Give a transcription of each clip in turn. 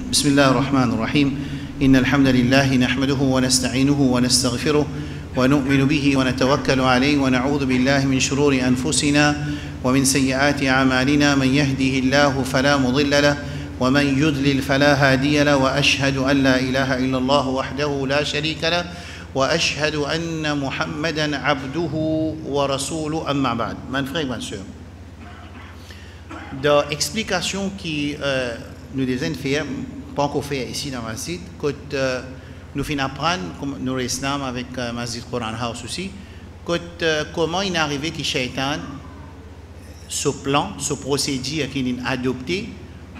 بسم الله الرحمن الرحيم إن الحمد لله نحمده ونستعينه ونستغفره ونؤمن به ونتوكل عليه ونعوذ بالله من شرور أنفسنا ومن سيئات أعمالنا من يهده الله فلا مضل له ومن يضلل فلا هادي له وأشهد أن لا إله إلا الله وحده لا شريك له وأشهد أن محمدا عبده ورسوله أما بعد. Mes frères et mes sœurs, dans l'explication qui nous devons faire, pas encore fait ici dans Masjid, que nous finissons apprendre, comme nous restons avec Masjid Quran House aussi, que comment il est arrivé que Shaitan, ce plan, ce procédé qu'il a adopté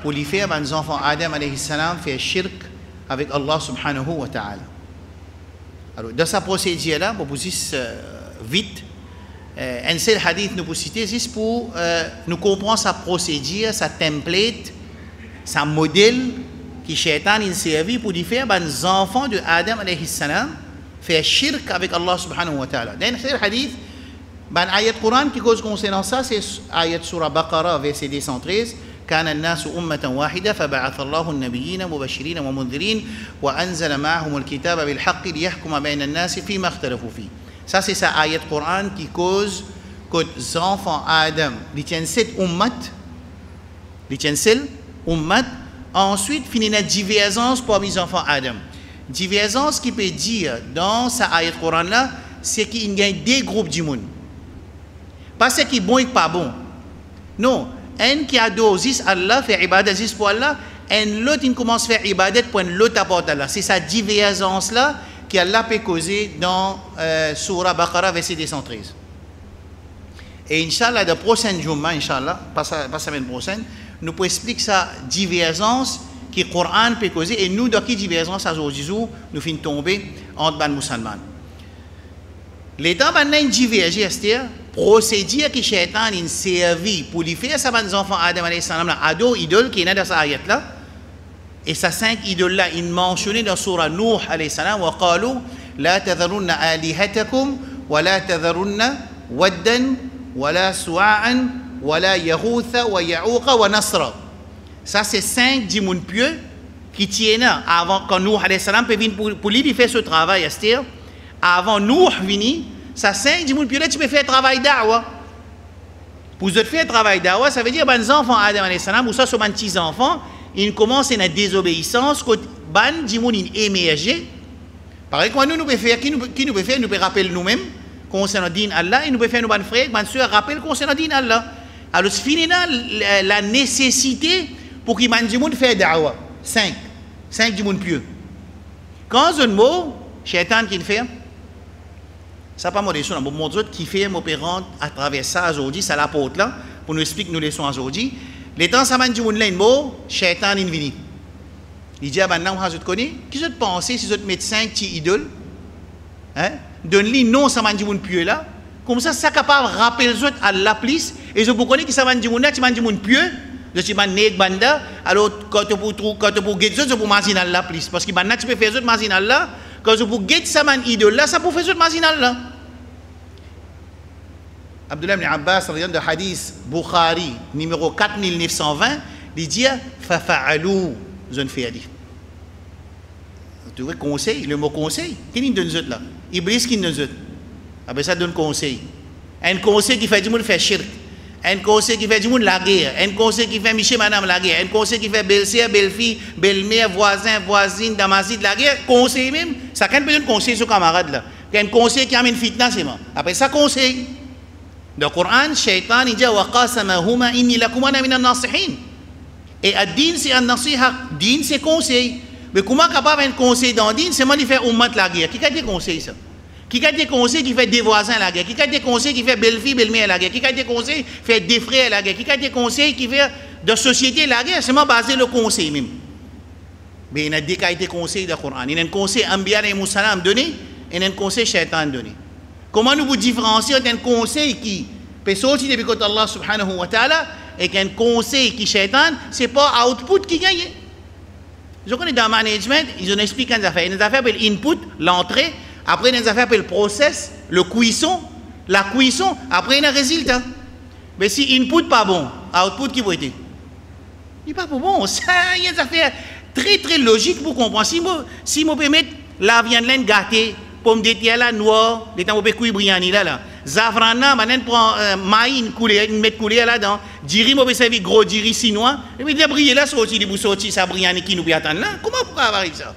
pour lui faire les enfants Adam alayhi salam faire shirk avec Allah subhanahu wa ta'ala. Alors, dans ce procédé-là, pour vous dire vite, un seul hadith nous peut citer juste pour nous comprendre sa procédure, sa template, sa modèle qui Shaitan il servi pour lui faire les enfants de Adam alayhi salam faire shirk avec Allah subhanahu wa ta'ala. Dans un seul hadith, ben ayat Quran qui cause concernant ça, c'est ayat surah Baqarah verset 213. كان الناس أمة واحدة فبعث الله النبيين مبشرين ومنذرين وأنزل معهم الكتاب بالحق ليحكم بين الناس فيما اختلفوا فيه. Ça c'est sa ayat Quran qui cause que les enfants Adam, ils tiennent cette ummat, ensuite finit la divergence parmi les enfants Adam. Divergence qui peut dire dans sa ayat Quran là, c'est qu'il y a des groupes du monde. Pas ce qui est bon et pas bon. Non. Un qui adore Allah, fait ibadat pour Allah, un l'autre qui commence à faire ibadat pour l'autre apporte Allah. C'est sa divergence là qui Allah peut causer dans Surah Baqarah verset 213. Et Inch'Allah, la prochaine journée, Inch'Allah, pas semaine prochaine, nous pouvons expliquer sa divergence que le Coran peut causer et nous, dans quelle divergence aujourd'hui, nous finissons tomber entre les musulmans. Les temps maintenant divergent, c'est-à-dire procédure que Shaitan a servi pour lui faire ça les enfants Adam alayhi salam ado idole qui est dans cette ayat là et ces 5 idoles là ils mentionnent dans surah Nuh alayhi salam wa qalu la tadharunna alihatakum wa la tadharunna waddan wa la su'an wa la yaghutha wa ya'uqa wa nasra. Ça c'est 5 du monde pieux qui tiennent avant quand Nuh alayhi salam peut venir pour lui faire ce travail, c'est-à-dire avant Nuh venir. Ça 5 du monde, puis là tu peux faire travail d'Awa. Pour te faire travail d'Awa, ça veut dire que les enfants Adam alayhi salam, ou ça sont les petits enfants, ils commencent à désobéissance, que les du monde émergent. Par exemple, nous pouvons faire, qui nous peut faire, nous pouvons rappeler nous-mêmes, concernant din Allah, et nous pouvons faire nos frères, nos soeurs, rappel concernant din Allah. Alors, c'est fini la nécessité pour que les du monde fassent d'Awa. 5 du monde pieux. Quand un mot, Shaitan qui le fait, ça pas mon leçon, mon montre qui fait mon parent à travers ça aujourd'hui, ça l'apporte là, pour nous expliquer nos leçons aujourd'hui. Les temps, ça m'a dit, un mot, Shaitan est venu. Il dit, ah ben non, vous connaissez, qui vous pensez si vous êtes médecin qui idole, hein? Donne-lui non, ça m'a dit, un pieux là, comme ça, c'est capable de rappeler les autres à la police, et je vous connais qui ça m'a dit, un pieux, je suis un nègre banda, alors quand tu peux guetter, je peux manger dans la police, parce que maintenant, tu peux faire autres manger dans là. Quand vous guettez ça man idole là, ça peut faire autre marginal là. Abdullah ibn Abbas, dans le hadith Bukhari, numéro 4920, il dit fafa'alou, zone fiadi. Tu vois conseil, le mot conseil, qui nous donne là? Iblis qui nous donne. Ah ben ça donne conseil. Un conseil qui fait du monde faire shirk. Un conseil qui fait du monde la guerre. Un conseil qui fait monsieur madame la guerre. Un conseil qui fait belle-sœur, belle-fille, belle-mère, voisin, voisine, damasite la guerre. Conseil même, ça quand peut donner conseil sur camarade là. Un conseil qui amène fitna c'est moi. Après ça conseil. Dans le Coran, Shaitan il dit wa qasamahuma inni lakumana minan nasihin. Et ad-din c'est un nasiha, din c'est conseil. Mais comment capable un conseil dans din, c'est moi qui fait ummat la guerre. Qui a des conseils ça? Qui a des conseils qui fait des voisins la guerre? Qui a des conseils qui fait belle-fille, belle-mère la guerre? Qui a des conseils qui fait des frères la guerre? Qui a des conseils qui fait de société la guerre? C'est moi basé le conseil même. Mais il y a des qualités de conseils dans le Coran. Il y a un conseil Anbiya alayhi salam donné et il y a un conseil Shaitan donné. Comment nous vous différencier entre un conseil qui peut sortir depuis côté Allah subhanahu wa ta'ala et un conseil qui Shaitan, ce n'est pas output qui gagne. Je connais dans le management, ils ont expliqué une affaire. Une affaire appelle input, l'entrée. Après, il y a une affaire appelle process, le cuisson. La cuisson, après, il y a un résultat. Mais si input pas bon, output qui va être? Il n'est pas bon. Ça, il y a des affaires très très logique pour comprendre. Si je peux mettre la viande laine gâtée, pomme de terre là noire, les temps où je peux briani là. Zafran là, maintenant prend maïs, une mettre coulée là-dedans. Diri, je peux servir gros diri chinois. Et puis, il briller là, sorti, ça briani qui nous peut attendre là. Comment pourquoi avoir ça?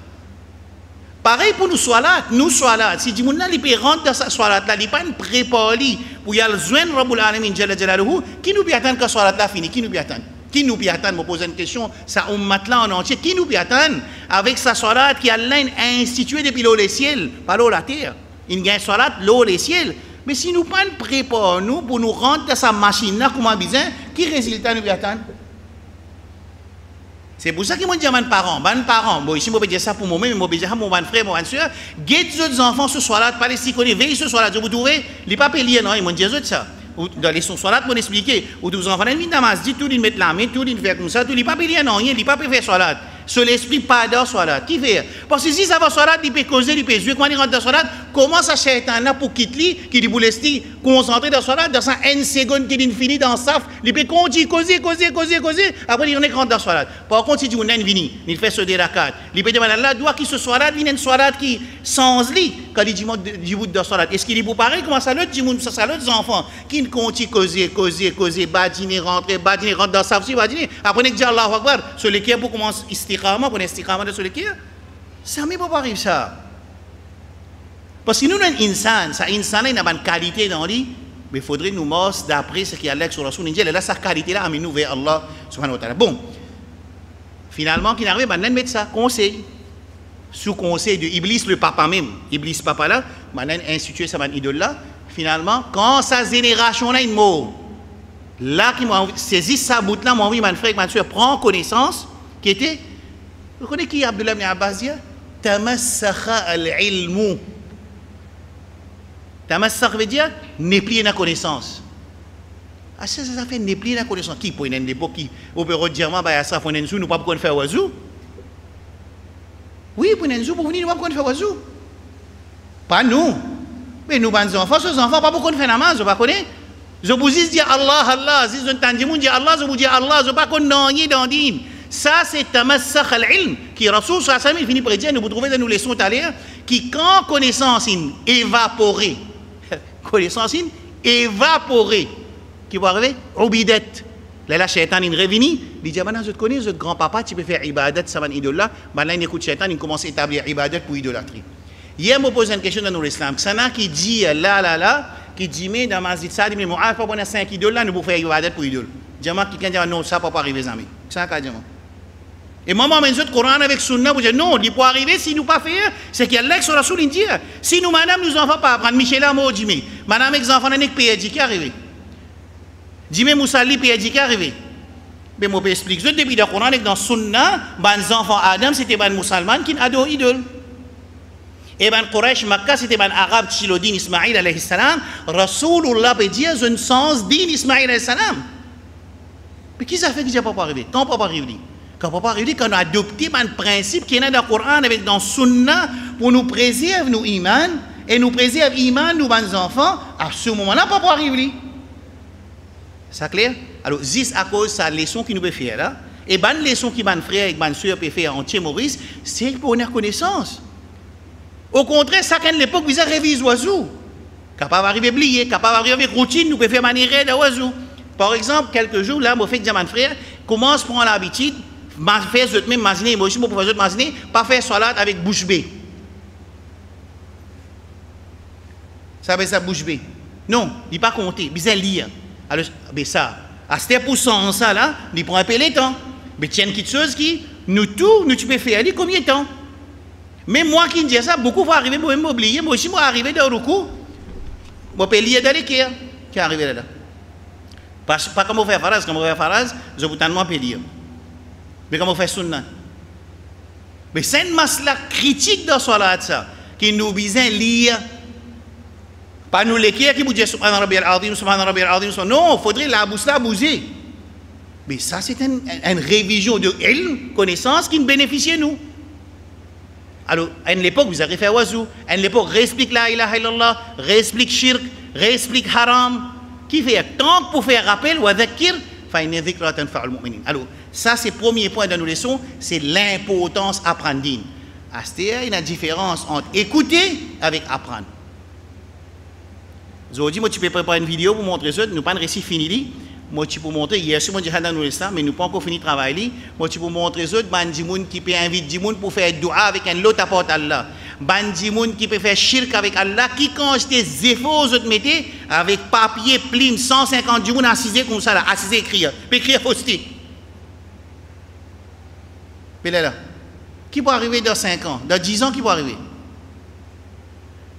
Pareil pour nous salat, si du monde là, il peut rentrer dans sa salat là, il pas une préparé pour y aller joindre Rabbul Alamin Jalla Jalaluhu, qui nous peut attendre que salat là fini, qui nous peut attendre? Qui nous peut attendre? Me poser une question, ça ummat là en entier, qui nous peut attendre avec sa salat qui a institué depuis l'eau les ciels, pas l'eau la terre. Il y a une salat l'eau les ciels. Mais si nous pas préparons nous pour nous rentrer dans sa machine là, comment bien, qui résultat nous peut attendre? C'est pour ça que moi dis à mes parents, bon ici je peux dire ça pour moi-même, mais je peux dire à mon frère, mon soeur, guette les autres enfants ce soir-là, Palestine, veille ce soir-là, vous trouvez, ils ne pas payer, non, ils m'ont dit ça. Dans les soir-là, pour expliquer, où tous les enfants, ils disent, tout ils mettent la main, tout ils font comme ça, tout ils ne pas payer, non, ils ne pas faire soir-là. Sur l'esprit, pas d'or soir-là. Qui fait? Parce que si ça va soir-là, il peut causer, il peut jouer, quand il rentre dans soir-là, comment ça Shaitan pour quitter, qui dit, vous laissez concentrer dans soir-là, dans sa une seconde qui est fini dans saf, il peut continuer, causer, après il rentre dans soir-là. Par contre, si tu n'es vini, il fait se déracat, il peut demander là, doit qui ce soir-là, il y a une soir-là qui sans lit, quand il dit, du bout de soir-là. Est-ce qu'il est pour pareil, comment ça l'autre, ça l'autre enfant, qui ne continue, causer, badiner, rentrer dans saf, si badiner, après il dit Allahu Akbar, sur lesquels pour commencer, pour l'instiqama de celui qui ça ne peut pas arriver ça. Parce que nous, un insan, ça insan il a une qualité dans lui, mais il faudrait nous montrer d'après ce qu'il y a là sur la sunna, et là, sa qualité là, amène-nous vers Allah subhanahu wa ta'ala. Bon, finalement, qui n'arrive, maintenant, mettre ça, conseil, sous conseil de Iblis, le papa même, Iblis papa là, maintenant, institué sa idole là, finalement, quand sa génération là, il mort, là, qui m'a saisi sa bout là, m'a envie, mon frère, ma soeur, prend connaissance, qui était, vous connaissez qui Abdullah ibn Abbas dit? Tamassakha al-ilmu. Tamassakh veut dire ne plier la connaissance. Ah, ça fait ne plier la connaissance. Qui pour une époque qui au bureau de diamant, bah ça faut nous pas pour faire oiseau. Oui, pour nous pour venir nous pas pour faire oiseau. Pas nous. Mais nous les enfants pas pour faire namaz, vous pas connaître. Je vous dis Allah Allah, si vous entendez mon dire Allah, je vous dis Allah, je pas connaître dans din. Ça, c'est tamassakh al-ilm, qui Rasoul sallallahu alayhi wa sallam finit par dire, nous vous trouvez dans nos leçons tout à l'heure, qui quand connaissance évaporée, connaissance évaporée, qui va arriver, ubidat. Là, la shaitan, il revient, il dit, maintenant, je te connais, votre grand-papa, tu peux faire ibadat, ça va une idole là, maintenant, il écoute shaitan, il commence à établir ibadat pour idolâtrie. Hier, je me pose une question dans l'islam, ça n'a qui dit, là, qui dit, mais dans ma zid, ça dit, mais moi, pas pour 5 idoles là, nous pouvons faire ibadat pour idole. Diamant, qui dit, non, ça ne peut pas arriver, amis. Ça n'a diamant. Et moi, je me Coran avec Sunna, vous dites non, il peut arriver si nous ne pas faire, c'est qu'il y a l'ex sur la Sunna dit. Si nous, madame, nous enfants pas apprendre, Michel Amo, Jimmy, madame, les enfants, n'est pas qui est arrivé. Jimmy Moussali, qui est arrivé. Mais je peux expliquer, depuis le Coran, dans Sunna, les enfants Adam, c'était les musulmans qui adorent idole. Et les Quraysh Makkah, c'était les Arabes, Chilodin, Ismaïl, alayhi salam. Rasulullah peut dire, je ne sens din Ismaïl, alayhi salam. Mais qui ça fait que ça ne peut pas arriver? Quand peut pas arriver? Quand on peut pas arriver, quand on a adopté un principe qui est dans le Coran, avec dans le Sunna, pour nous préserver nos imans, et nous préserver l'iman de nos enfants, à ce moment-là, on ne peut pas arriver. C'est clair? Alors, juste à cause de sa leçon qui nous peut faire là, et la leçon qui mon frère et ma soeur peut faire en Maurice, c'est pour avoir connaissance. Au contraire, chacun de l'époque, vous avez révisé oiseau. Capable d'arriver à oublier, capable d'arriver avec routine, nous pouvons faire manière d'oiseau. Par exemple, quelques jours, là, je fais dire à mon frère, commence à prendre l'habitude, faire ce même imaginer, moi aussi, je peux imaginer, pas faire salade avec bouche bée. Ça veut dire bouche bée. Non, il n'est pas compté, il lire. Alors, mais ça, à 7% ça là, il prend un peu de temps. Mais tiens, quelque chose qui, nous tout, nous tu peux faire, combien de temps? Mais moi qui dis ça, beaucoup vont arriver, moi, m'oublier, moi aussi, moi, arriver dans le coup, moi, peux lire dans l'équerre, qui est arrivé là. Pas comme on fait phrase, je vous tellement peux lire. Mais comment on fait sunna? Mais c'est une masla critique dans ce là qui nous vise à lire. Pas nous l'écrire qui vous dit Subhana Rabbi al-Azim, Subhana Rabbi al-Azim. Non, il faudrait la bouger. Mais ça, c'est une révision de ilm, connaissance qui nous bénéficie nous. Alors, à l'époque, vous avez fait wazou. À l'époque, réexplique la ilaha illallah, réexplique shirk, réexplique haram. Qui fait tant pour faire rappel ou adhakir, fa inna dhikra tanfa'ul mu'minin. Alors, Ça, c'est le premier point de nos leçons, c'est l'importance d'apprendre. À ce il y a une différence entre écouter avec apprendre. Aujourd'hui, moi, tu peux préparer une vidéo pour montrer ça, nous pas un récit fini. Moi, tu peux montrer, hier, moi, j'ai dans nos leçons, mais nous pas encore fini de travailler. Moi, tu peux montrer ça, bandi moun qui peut inviter des gens pour faire dua avec un lot apporte Allah. Bandi moun qui peut faire shirk avec Allah, qui quand des efforts autres mettez avec papier, plume, 150 gens assisés comme ça là, assisés écrire, puis écrire fausseté. Mais là, qui peut arriver dans 5 ans, dans 10 ans, qui peut arriver?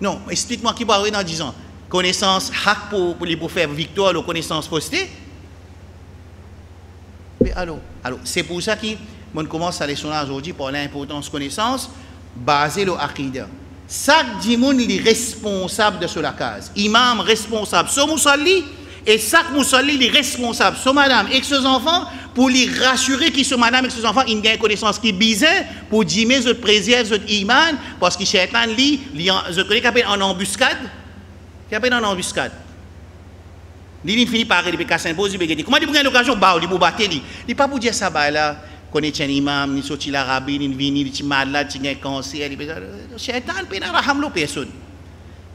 Non, explique-moi qui peut arriver dans 10 ans. Connaissance hack pour faire victoire, la connaissance fausseté. Mais alors, c'est pour ça qu'on commence à leçon aujourd'hui par l'importance connaissance basée sur l'aqida. Chaque dimoun est responsable de la case. Imam responsable sur Moussalli et chaque Moussalli est responsable sur madame et ses enfants pour les rassurer qu'ils sont madame et ses enfants, ils ont une connaissance qui est bizarre pour dire mais je préserve votre iman parce que Shaitan je connais qu'il appelle en embuscade. Qu'il appelle en embuscade. Il finit par arriver à Saint-Pose, comment il prend l'occasion de vous battre? Il n'est pas pour dire ça, là, qu'on est un imam, il sorti l'arabe, il vient, il est malade, il a un cancer. Shaitan n'a pas de personne.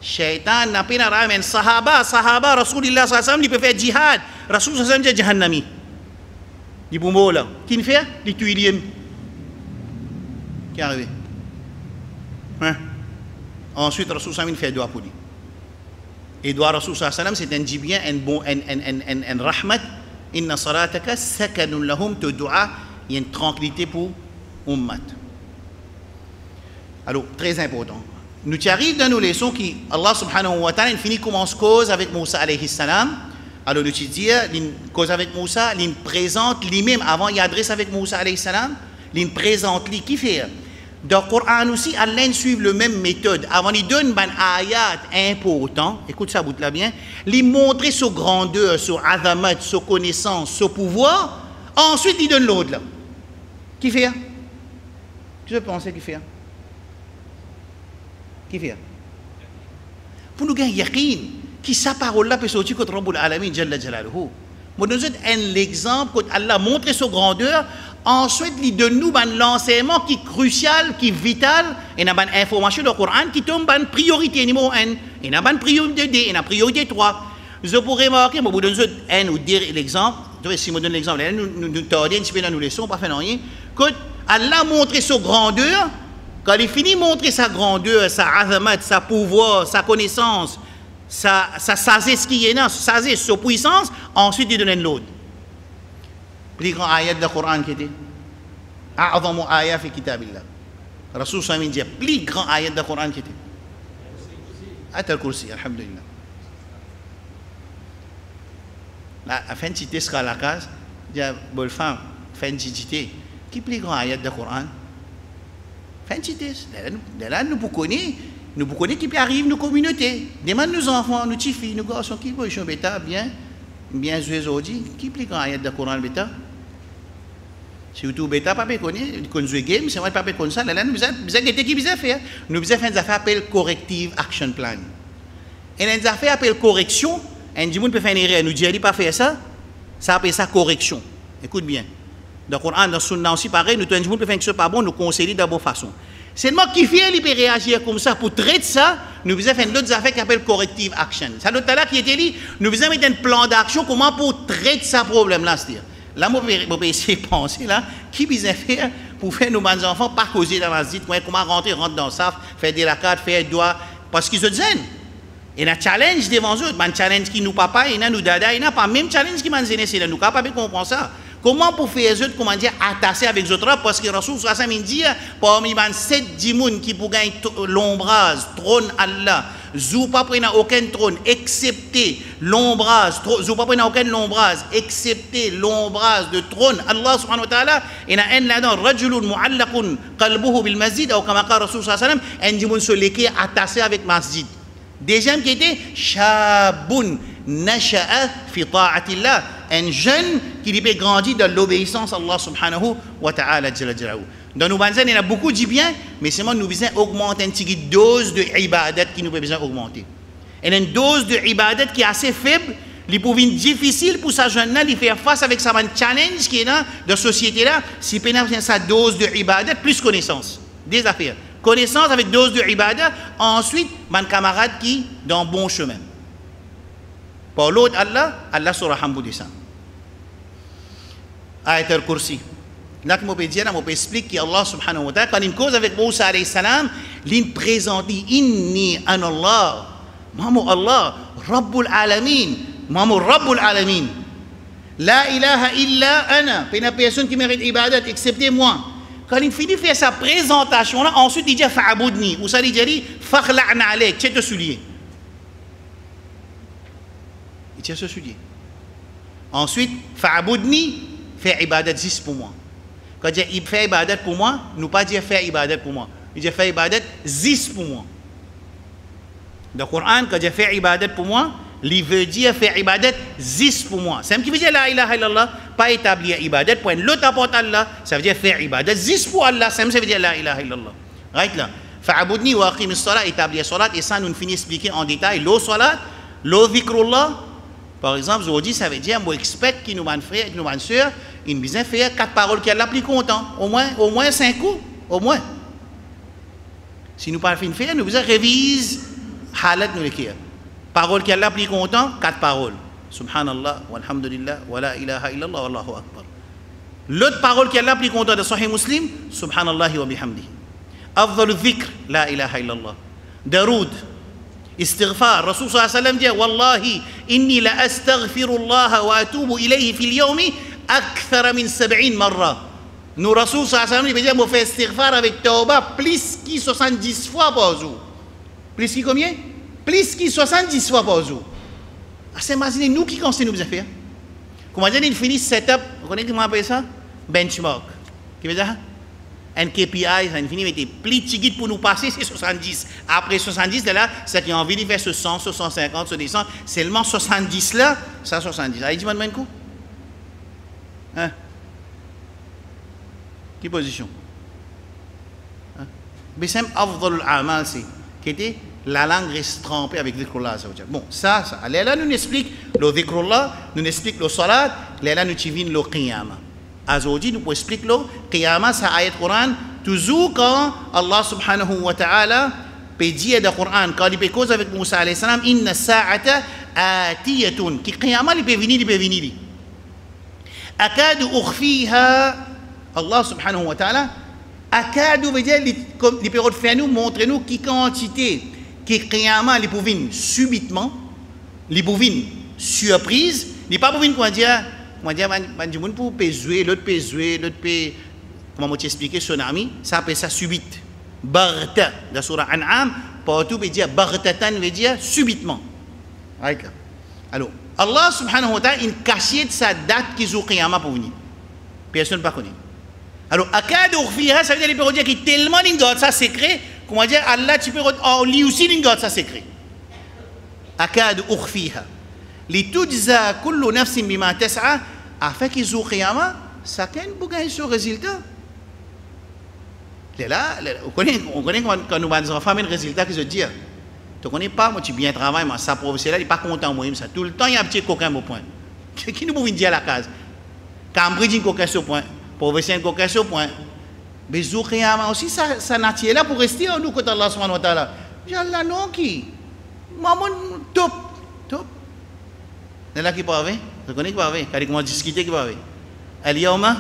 Shaitan n'a pas de raham. Sahaba, Rasulullah sallallahu alayhi wa sallam, il peut faire jihad. Rasulullah sallallahu alayhi wa sallam, il dit jahannami. Il peut mourir là. Qui fait? Il tue l'iem. Qui est arrivé? Ensuite, Rasulullah sallallahu alayhi wa sallam, il fait doigt pour lui. Et doit Rasulullah sallam, c'est un bien, un rahmat. Inna salataka sakanun lahum te dua. Il y a une tranquillité pour ummat. Alors, très important. Nous arrivons dans nos leçons qui, Allah subhanahu wa ta'ala, il finit commence cause avec Moussa alayhi salam. Alors, nous disons, cause avec Moussa, il présente lui-même, avant il adresse avec Moussa alayhi salam, il présente lui, qui fait? Dans le Coran aussi, Allah suit la même méthode. Avant, il donne un ayat important, écoute ça, bout là bien, il montre sa grandeur, sa azamat, sa connaissance, sa pouvoir, ensuite il donne l'autre là. Qui fait? Tu veux penser qui fait? Qui fait? Pour nous gagner yaqin, qui sa parole là peut sortir contre Rabbul Alamin, Jalla Jalaluhu. Moi, nous avons l'exemple quand Allah montre sa grandeur. Ensuite, il donne nous un enseignement qui est crucial, qui est vital, et il y a une information dans le Coran qui tombe en priorité numéro 1, il y a une priorité 2, et une priorité 3. Je pourrais remarquer, je vous donne un ou dire l'exemple, si je vous donne l'exemple, nous tordons un petit peu dans nos leçons, pas fait rien. Quand Allah montre sa grandeur, quand il finit de montrer sa grandeur, sa azamat, sa pouvoir, sa connaissance, sa sagesse qui est là, sa sagesse, sa puissance, ensuite il donne l'autre. Plus grand ayat du Coran qui était أعظم آية في كتاب الله رسول صلى الله عليه وسلم dit plus grand ayat du Coran qui était Ayat al-Kursi alhamdulillah la fin de citer ce qu'à la case dit bonne femme fin de citer qui plus grand ayat du Coran fin de citer là nous pour connaître qui peut arriver nos communautés demande nos enfants nos petits filles nos garçons qui vont jouer bien jouer aujourd'hui qui plus grand ayat du Coran bêta surtout bêta pas connaît qu'on joue game c'est moi pas comme ça là nous besoin qui besoin faire nous besoin faire des affaires appel corrective action plan et les affaires appel correction un du monde peut faire une erreur nous dit pas faire ça appelle ça correction écoute bien dans le Coran dans sunna aussi pareil nous tout le monde peut faire ça pas bon nous conseiller de bonne façon seulement qui fait il peut réagir comme ça pour traiter ça nous besoin faire d'autres affaires qui appellent corrective action ça l'autre là qui était dit nous besoin mettre un plan d'action comment pour traiter ça problème là c'est-à-dire là, je vais essayer de penser, là, qui besoin faire pour faire nos enfants pas causer dans la masjid, comment rentrer dans le saf, faire des lakats, faire des doigts, parce qu'ils se disent. Il y a un challenge devant eux, un challenge qui nous papa, il y a nous dada, il n'y a pas même challenge qui m'a dit, c'est là, nous capables de comprendre ça. Comment pour faire eux, comment dire, attacher avec les autres, parce que Rasoul sallallahu alayhi wa sallam dit, parmi les 7 djimoun qui pour gagner l'ombrage, trône Allah, Zou pas prendre aucun trône, excepté l'ombrage, Zou pas prendre aucun ombrage, excepté l'ombrage de trône. Allah subhanahu wa ta'ala, il y a un là-dedans, Rajulun mu'allaqun qalbuhu bil masjid, ou comme a dit Rasoul sallallahu alayhi wa sallam, un djimoun se l'équé attaché avec masjid. Deuxième qui était, Shabun nasha'a fi ta'atillah, un jeune qui peut grandir dans l'obéissance à Allah subhanahu wa ta'ala. Dans nos banzans, il y a beaucoup de bien, mais seulement nous besoin augmenter une petite dose de ibadat qui nous peut besoin augmenter. Il y a une dose de ibadat qui est assez faible, Il peut être difficile pour sa jeune de faire face avec sa challenge qui est dans la société là, si peut avoir sa dose de ibadat plus connaissance des affaires. Connaissance avec dose de ibadat, ensuite mon camarade qui dans bon chemin. Pour l'autre Allah sera hamdou de ça. Ayat al-Kursi. Là, je peux dire, je peux expliquer qu'Allah subhanahu wa ta'ala, quand il cause avec Moussa alayhi salam, il présente Inni an Allah, Mamu Allah, Rabbul Alamin, Mamu Rabbul Alamin. La ilaha illa ana, il n'y a personne qui mérite ibadat excepté moi. Quand il finit de faire sa présentation, là, ensuite il dit Fa'abudni, ou ça il dit Fakhla'na alayk, tiens te soulier. Il tient ce soulier. Ensuite, Fa'abudni, fais ibadat 10 pour moi. Quand il fait ibadat pour moi, nous pas dire faire ibadat pour moi. Il dit faire ibadat 10 pour moi. Dans le Coran, quand il fait ibadat pour moi, il veut dire faire ibadat 10 pour moi. C'est ce qui veut dire la ilaha illallah, pas établir ibadat pour l'autre apporte Allah, ça veut dire faire ibadat 10 pour Allah, c'est ce qui veut dire la ilaha illallah. Right là. Fa'abudni wa aqim as-salat, établir salat, et ça nous finit expliquer en détail. L'eau salat, l'eau dhikrullah. Par exemple, aujourd'hui, ça veut dire, moi, expect qui nous m'a frère, qui nous m'a soeur, il besoin faire 4 paroles qu'elle a plus content. Au moins 5 coups. Au moins. Si nous ne pouvons pas faire, nous besoin révise halat nous l'écrire. Paroles qu'elle a plus content, 4 paroles. Subhanallah, walhamdulillah, wa la ilaha illallah, wallahu akbar. L'autre parole qu'elle a plus content de Sahih Muslim, Subhanallah wa bihamdihi. Afdal dhikr, la ilaha illallah. Daroud. استغفار الرسول صلى الله عليه وسلم dit والله إني لأستغفر الله وأتوب إليه في اليوم أكثر من 70 مرة. Nous Rasul صلى الله عليه وسلم il veut dire moi faire istighfar avec tauba plus qui 70 fois par jour. Plus qui combien? Plus qui 70 fois par jour. C'est imaginez nous qui continuons nous à faire. Comment dire il finit setup, vous connaissez comment on appelle ça? Benchmark. Qui veut dire un KPI, ça finit avec des plus petits pour nous passer, c'est 70. Après 70, là, c'est qui a envie de faire ce 100, ce 150, ce 200. Seulement 70 là, ça 70. Allez, dis-moi un coup. Hein? Quelle position? Hein? Bisem afdal al-amal, c'est qui était la langue reste trempée avec dhikrullah. Bon, ça. Allez, là, nous explique le dhikrullah, nous explique le salat, là, nous tivine le qiyamah. Aujourd'hui, nous pouvons expliquer le Qiyamah, c'est ayat Coran, toujours quand Allah subhanahu wa ta'ala peut dire dans le Coran, quand il peut cause avec Moussa alayhi salam, inna sa'ata atiyatun, qui Qiyamah, il peut venir. Akadu ukhfiha, Allah subhanahu wa ta'ala, akadu veut dire, il peut faire nous, montrer nous qui quantité, qui Qiyamah, il peut venir subitement, il peut venir surprise, il ne peut pas venir dire, moi dire man pour jouer l'autre peut comment t'expliquer tsunami ça appelle ça subite barta dans surah an'am partout veut dire bartatan veut dire subitement right là. Alors Allah subhanahu wa ta'ala il caché de sa date qui est qiyamah pour venir personne pas connaît alors akad ukhfiha ça veut dire il peut dire qu'il tellement il garde ça secret comment dire Allah tu peux lui aussi il garde ça secret akad ukhfiha litujza kullu nafsin bima tas'a afin qu'ils ont qiyamah ça qu'un pour gagner ce résultat là on connaît quand nous avons enfants le résultat qu'ils se disent tu connais pas moi tu bien travail moi ça professionnel il pas content moi ça tout le temps il y a un petit coquin au point qui nous pouvons dire à la case Cambridge un coquin sur point professionnel coquin sur point mais zo qiyamah aussi ça nature là pour rester en nous côté Allah subhanahu wa ta'ala Allah non qui maman top là qui parle vous connaissez qui parle quand comment discuter qui parle al-yawma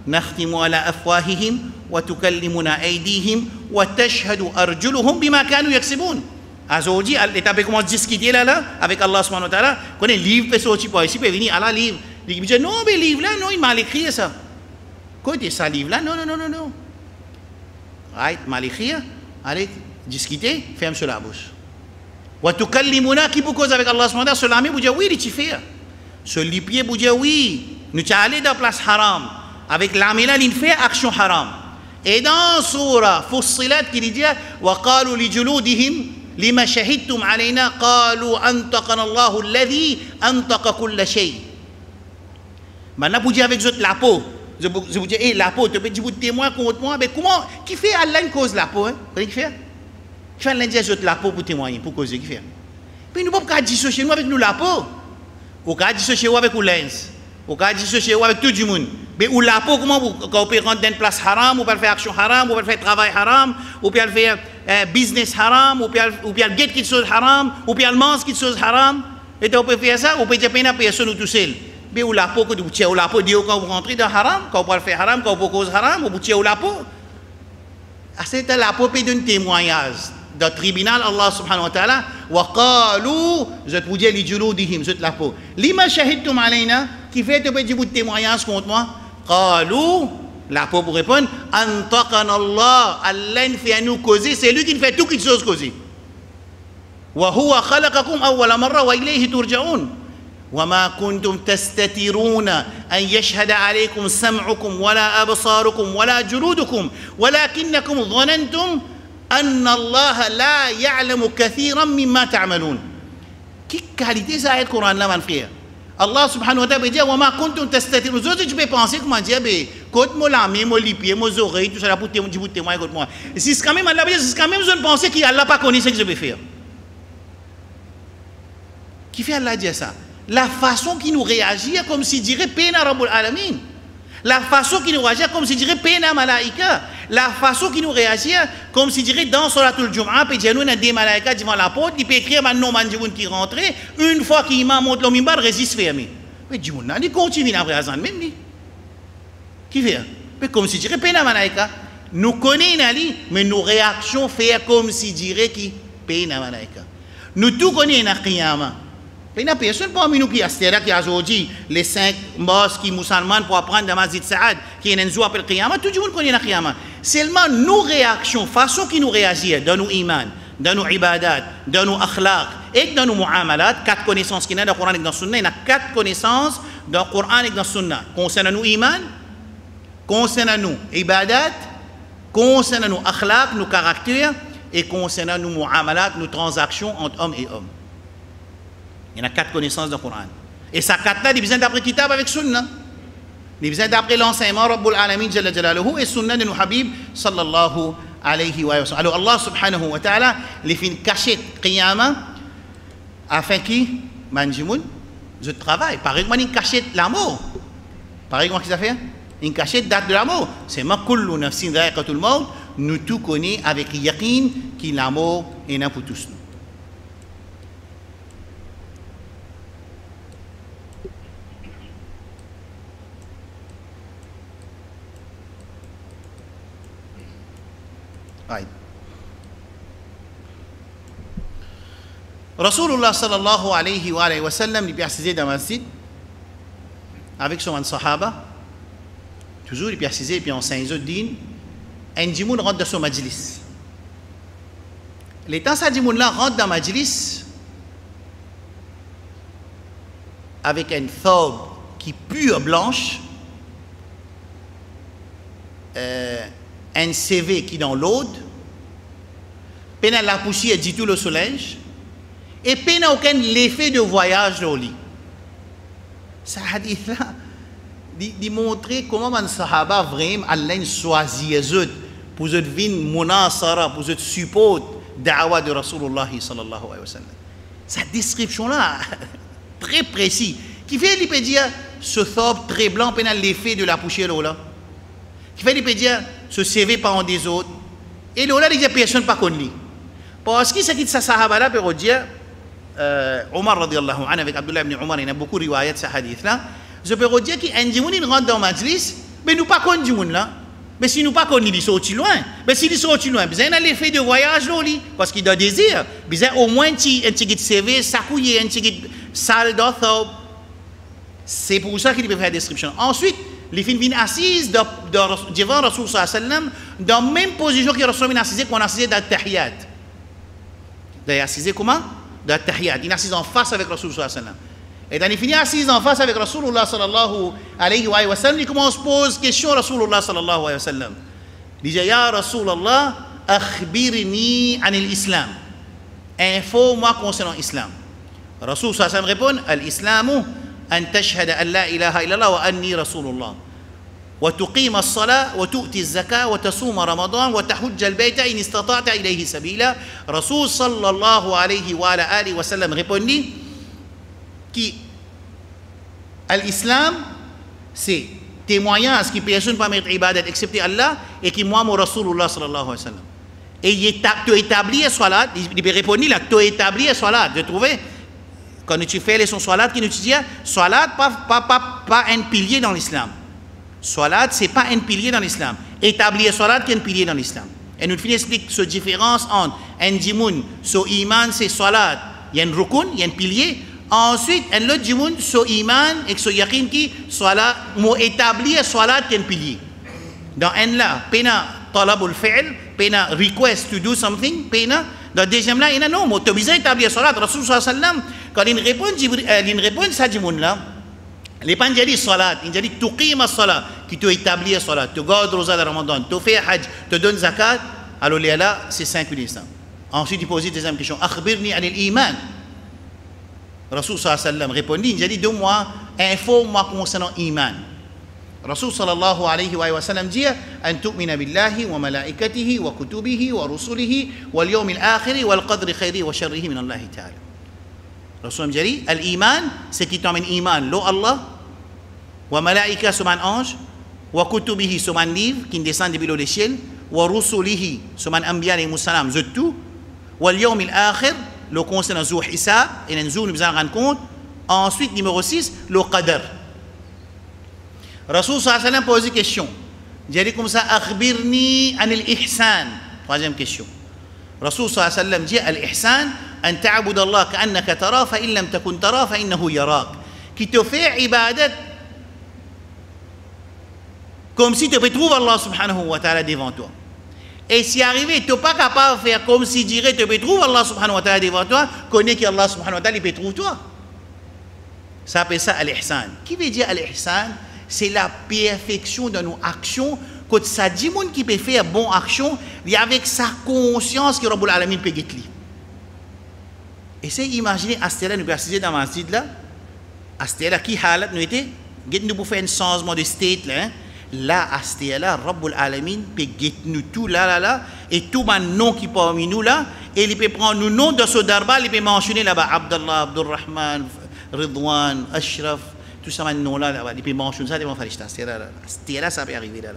nakhtimu ala afwahihim wa tukallimuna aydihim wa tashhadu arjuluhum bima kanu yaksibun aujourd'hui l'étape comment discuter là avec Allah subhanahu wa ta'ala connaît livre peut sortir pas ici peut venir à la livre il dit non mais livre là non il m'a écrit ça côté ça livre là non right mal écrit allez discuter ferme sur la bouche wa tukallimuna qui pour cause avec Allah subhanahu wa ta'ala cela vous dire oui il t'y fait ce lipier vous dire oui nous t'y aller dans place haram avec l'âme là il fait action haram et dans surah Fussilat qui dit wa qalu li juludihim lima shahidtum alayna qalu antaqana Allahu alladhi antaqa kull shay maintenant vous dire avec la peau je vous dis la peau tu peux dire témoin contre moi mais comment qui fait Allah une cause la peau hein qui fait tu vas l'indier la peau pour témoigner pour causer qui fait puis nous pas dissocier nous avec nous la peau Ou qu'a dissocié avec ou lens. Ou qu'a dissocié avec tout le monde. Mais ou la peau, comment vous pouvez rentrer dans une place haram, ou peut faire action haram, ou peut faire travail haram, ou peut faire business haram, ou peut get quelque chose haram, ou peut manger quelque chose haram. Et donc, on peut faire ça, ou peut faire une personne tout seul. Mais ou la peau, que vous tirez ou la peau, dit quand vous rentrez dans haram, quand vous pouvez faire haram, quand vous pouvez cause haram, vous tirez ou la peau. C'est la peau qui donne témoignage. Dans le tribunal, Allah subhanahu wa ta'ala, wa qalu, je vous dis, li juludihim, je la peau. Lima shahidtum alayna, qui fait un petit bout de témoignage contre moi, qalu, la peau pour répondre, antaqana Allah, Allah fait à nous causer, c'est lui qui fait tout quelque chose causer. Wa huwa khalaqakum awwala marra wa ilayhi turja'un. وما كنتم تستترون أن يشهد عليكم سمعكم ولا أبصاركم ولا جلودكم ولكنكم ظننتم أن الله لا يعلم كثيرا مما تعملون. Quelle qualité ça est le Coran là, mon frère? Allah subhanahu wa ta'ala dit وما كنتم تستترون. Vous autres, tu peux penser comment dire, côte moi la main, moi les pieds, moi les oreilles, tout ça là pour témoigner contre moi. Si c'est quand même Allah, c'est quand même je pense qu'Allah pas connaît ce que je vais faire. Qui fait Allah dire ça? La façon qu'il nous réagit comme s'il dirait Pena Rabbul Alamin. La façon qu'il nous réagit comme s'il dirait Pena Malaika. La façon qu'il nous réagit comme s'il dirait dans Suratul Jum'a, puis nous avons des Malaika devant la porte, il peut écrire maintenant Mandjiboun qui rentre, une fois qu'il m'a montré le mimbar, résiste fermé. Mais Djiboun, il continue après Azan même. Qui fait? Mais comme s'il dirait Pena Malaika. Nous connaissons, mais nos réactions font comme s'il dirait qui Pena Malaika. Nous tout connaissons dans Qiyamah. Il n'y a personne parmi nous qui a aujourd'hui les 5 mosques musulmans pour apprendre dans Masjid Saad, qui est un jour après le Qiyamah, tout le monde connaît le Qiyamah. Seulement nos réactions, façon qui nous réagissent dans nos iman, dans nos ibadat, dans nos akhlaq et dans nos muamalat, 4 connaissances qui sont dans le Coran et dans le Sunna, il y a 4 connaissances dans le Coran et dans le Sunna. Concernant nos iman, concernant nos ibadat, concernant nos akhlaq, nos caractères et concernant nos muamalat, nos transactions entre hommes et hommes. Il y en a 4 connaissances dans le Coran. Et ces 4-là, il y a besoin d'après Kitab avec Sunna. Il y a besoin d'après l'enseignement Rabbul Alamin Jalla Jalaluhu et Sunna de nos Habib sallallahu alayhi wa sallam. Alors Allah subhanahu wa ta'ala les fait une cachette Qiyamah afin qu'il manjimoun je travaille. Par exemple, une cachette l'amour. Par exemple, qu'est-ce que ça fait? Une cachette date de l'amour. C'est ma kullu nafsin dha'iqatul maut. Nous tout connaissons avec yaqin qu'il l'amour est là pour tous nous. Rasulullah sallallahu alayhi wa sallam il précisait dans le masjid avec son sahaba toujours il précisait et puis enseigne aux din un djimoun rentre dans son majlis les temps ça djimoun là rentre dans le majlis avec une thobe qui pure blanche un CV qui dans l'aude peine la poussière dit tout le soleil et peine aucun l'effet de voyage dans le lit. Ce hadith là dit montrer comment un sahaba vraiment Allah choisit eux pour eux venir munasara pour eux support da'wa de Rasulullah sallallahu alayhi wa sallam. Sa description là très précis qui fait il peut dire ce thobe très blanc peine l'effet de la poussière là qui fait il peut dire ce CV par en des autres et là il dit personne pas connu parce que ce qui sa sahaba là peut dire Omar radiyallahu anhu avec Abdullah ibn Omar il y a beaucoup de riwayat ce hadith là je peux dire qu'un djimoun il rentre dans le majlis mais nous pas connu djimoun là mais si nous pas connu il sorti loin mais s'il sorti loin besoin a l'effet de voyage là parce qu'il a désir besoin au moins un petit CV sakouye un petit sale d'othab c'est pour ça qu'il peut faire la description ensuite les filles viennent assises devant Rasul sallallahu alayhi wa sallam dans la même position que Rasul vient assise qu'on a assisé dans le tahiyat d'ailleurs assisé comment dans le tahiyat il est assis en face avec Rasul sallallahu alayhi wa sallam et quand il finit assis en face avec Rasulullah sallallahu alayhi wa sallam il commence à poser question à Rasulullah sallallahu alayhi wa sallam il dit ya Rasulullah akhbirni anil islam info-moi concernant l'islam Rasul sallallahu alayhi wa sallam répond al-islamu أن تشهد أن لا إله إلا الله وأني رسول الله وتقيم الصلاة وتؤتي الزكاة وتصوم رمضان وتحج البيت إن استطعت إليه سبيلا رسول صلى الله عليه وعلى آله وسلم répondit qui l'islam, c'est témoignage qui personne ne peut mettre ibadat excepté Allah et qui moi, mon Rasulullah sallallahu alayhi wa sallam. Et tu établis la salat, il peut répondre là, tu établis la salat. De trouver, quand tu fais les sons salat, qui nous dit, salat, pas un pilier dans l'islam. Salat, c'est pas un pilier dans l'islam. Établir salat, c'est un pilier dans l'islam. Et nous expliquons cette différence entre un djimoun, so iman, c'est salat, il y a un rukun, il y a un pilier. Ensuite, un autre djimoun, so iman, et so yakin qui, salat, mot établir salat, c'est un pilier. Dans un là, pena talabul fi'l, pena request to do something, pena. Dans le deuxième là, il y a non, tu as besoin d'établir salat. Rasul sallallahu alayhi wa sallam, quand il répond ça djimoun là, les pas dit salat, il dit tuqima salat, qui tu établis salat, tu gardes rosa de Ramadan, tu fais hajj, tu donnes zakat, alors là, c'est 5 l'islam. Ensuite, il pose la deuxième question, akhbirni anil iman. Rasul sallallahu alayhi wa sallam répondit, il dit donne-moi, informe-moi concernant iman. Rasul sallallahu alayhi wa sallam dit an tu'mina billahi wa malaikatihi wa kutubihi wa rusulihi wal yawmil akhir wal qadri khairi wa sharrihi min Allah ta'ala. Rasul dit al-iman c'est qui t'emmène iman lo Allah wa malaika suman ange wa kutubihi suman livre qui descend depuis le ciel wa rusulihi suman anbiya et musallam tout wal yawmil akhir le concernant zu hisab et nous nous en rendre compte. Ensuite numéro 6 le qadar. Rasul sallallahu alayhi wa sallam pose une question. Il dit comme ça, akhbirni anil ihsan. Troisième question. Rasul sallallahu alayhi wa sallam dit al-ihsan an ta'bud Allah ka'annaka tara fa in lam takun tara fa innahu yarak. Qui te fait ibadat comme si tu peux trouver Allah subhanahu wa ta'ala devant toi. Et si arrivé, tu n'es pas capable de faire comme si dirait tu peux trouver Allah subhanahu wa ta'ala devant toi, connais que Allah subhanahu wa ta'ala il peut trouver toi. Ça appelle ça al-ihsan. Qui veut dire al-ihsan? C'est la perfection de nos actions. Quand ça dit monde qui peut faire bonne action, il y a avec sa conscience que Rabbul Alamin peut guider. Essayez d'imaginer Astela nous préciser dans ma site là. Astela qui halat nous était, nous pour faire un changement de state là. Là Astela Rabbul Alamin peut guider nous tout là et tout man nom qui parmi nous là et il peut prendre nous nom de ce darba, il peut mentionner là-bas Abdallah, Abdurrahman, Ridwan, Ashraf. Tout ça maintenant là, il peut mentionner ça devant Farishta. Astela ça peut arriver là.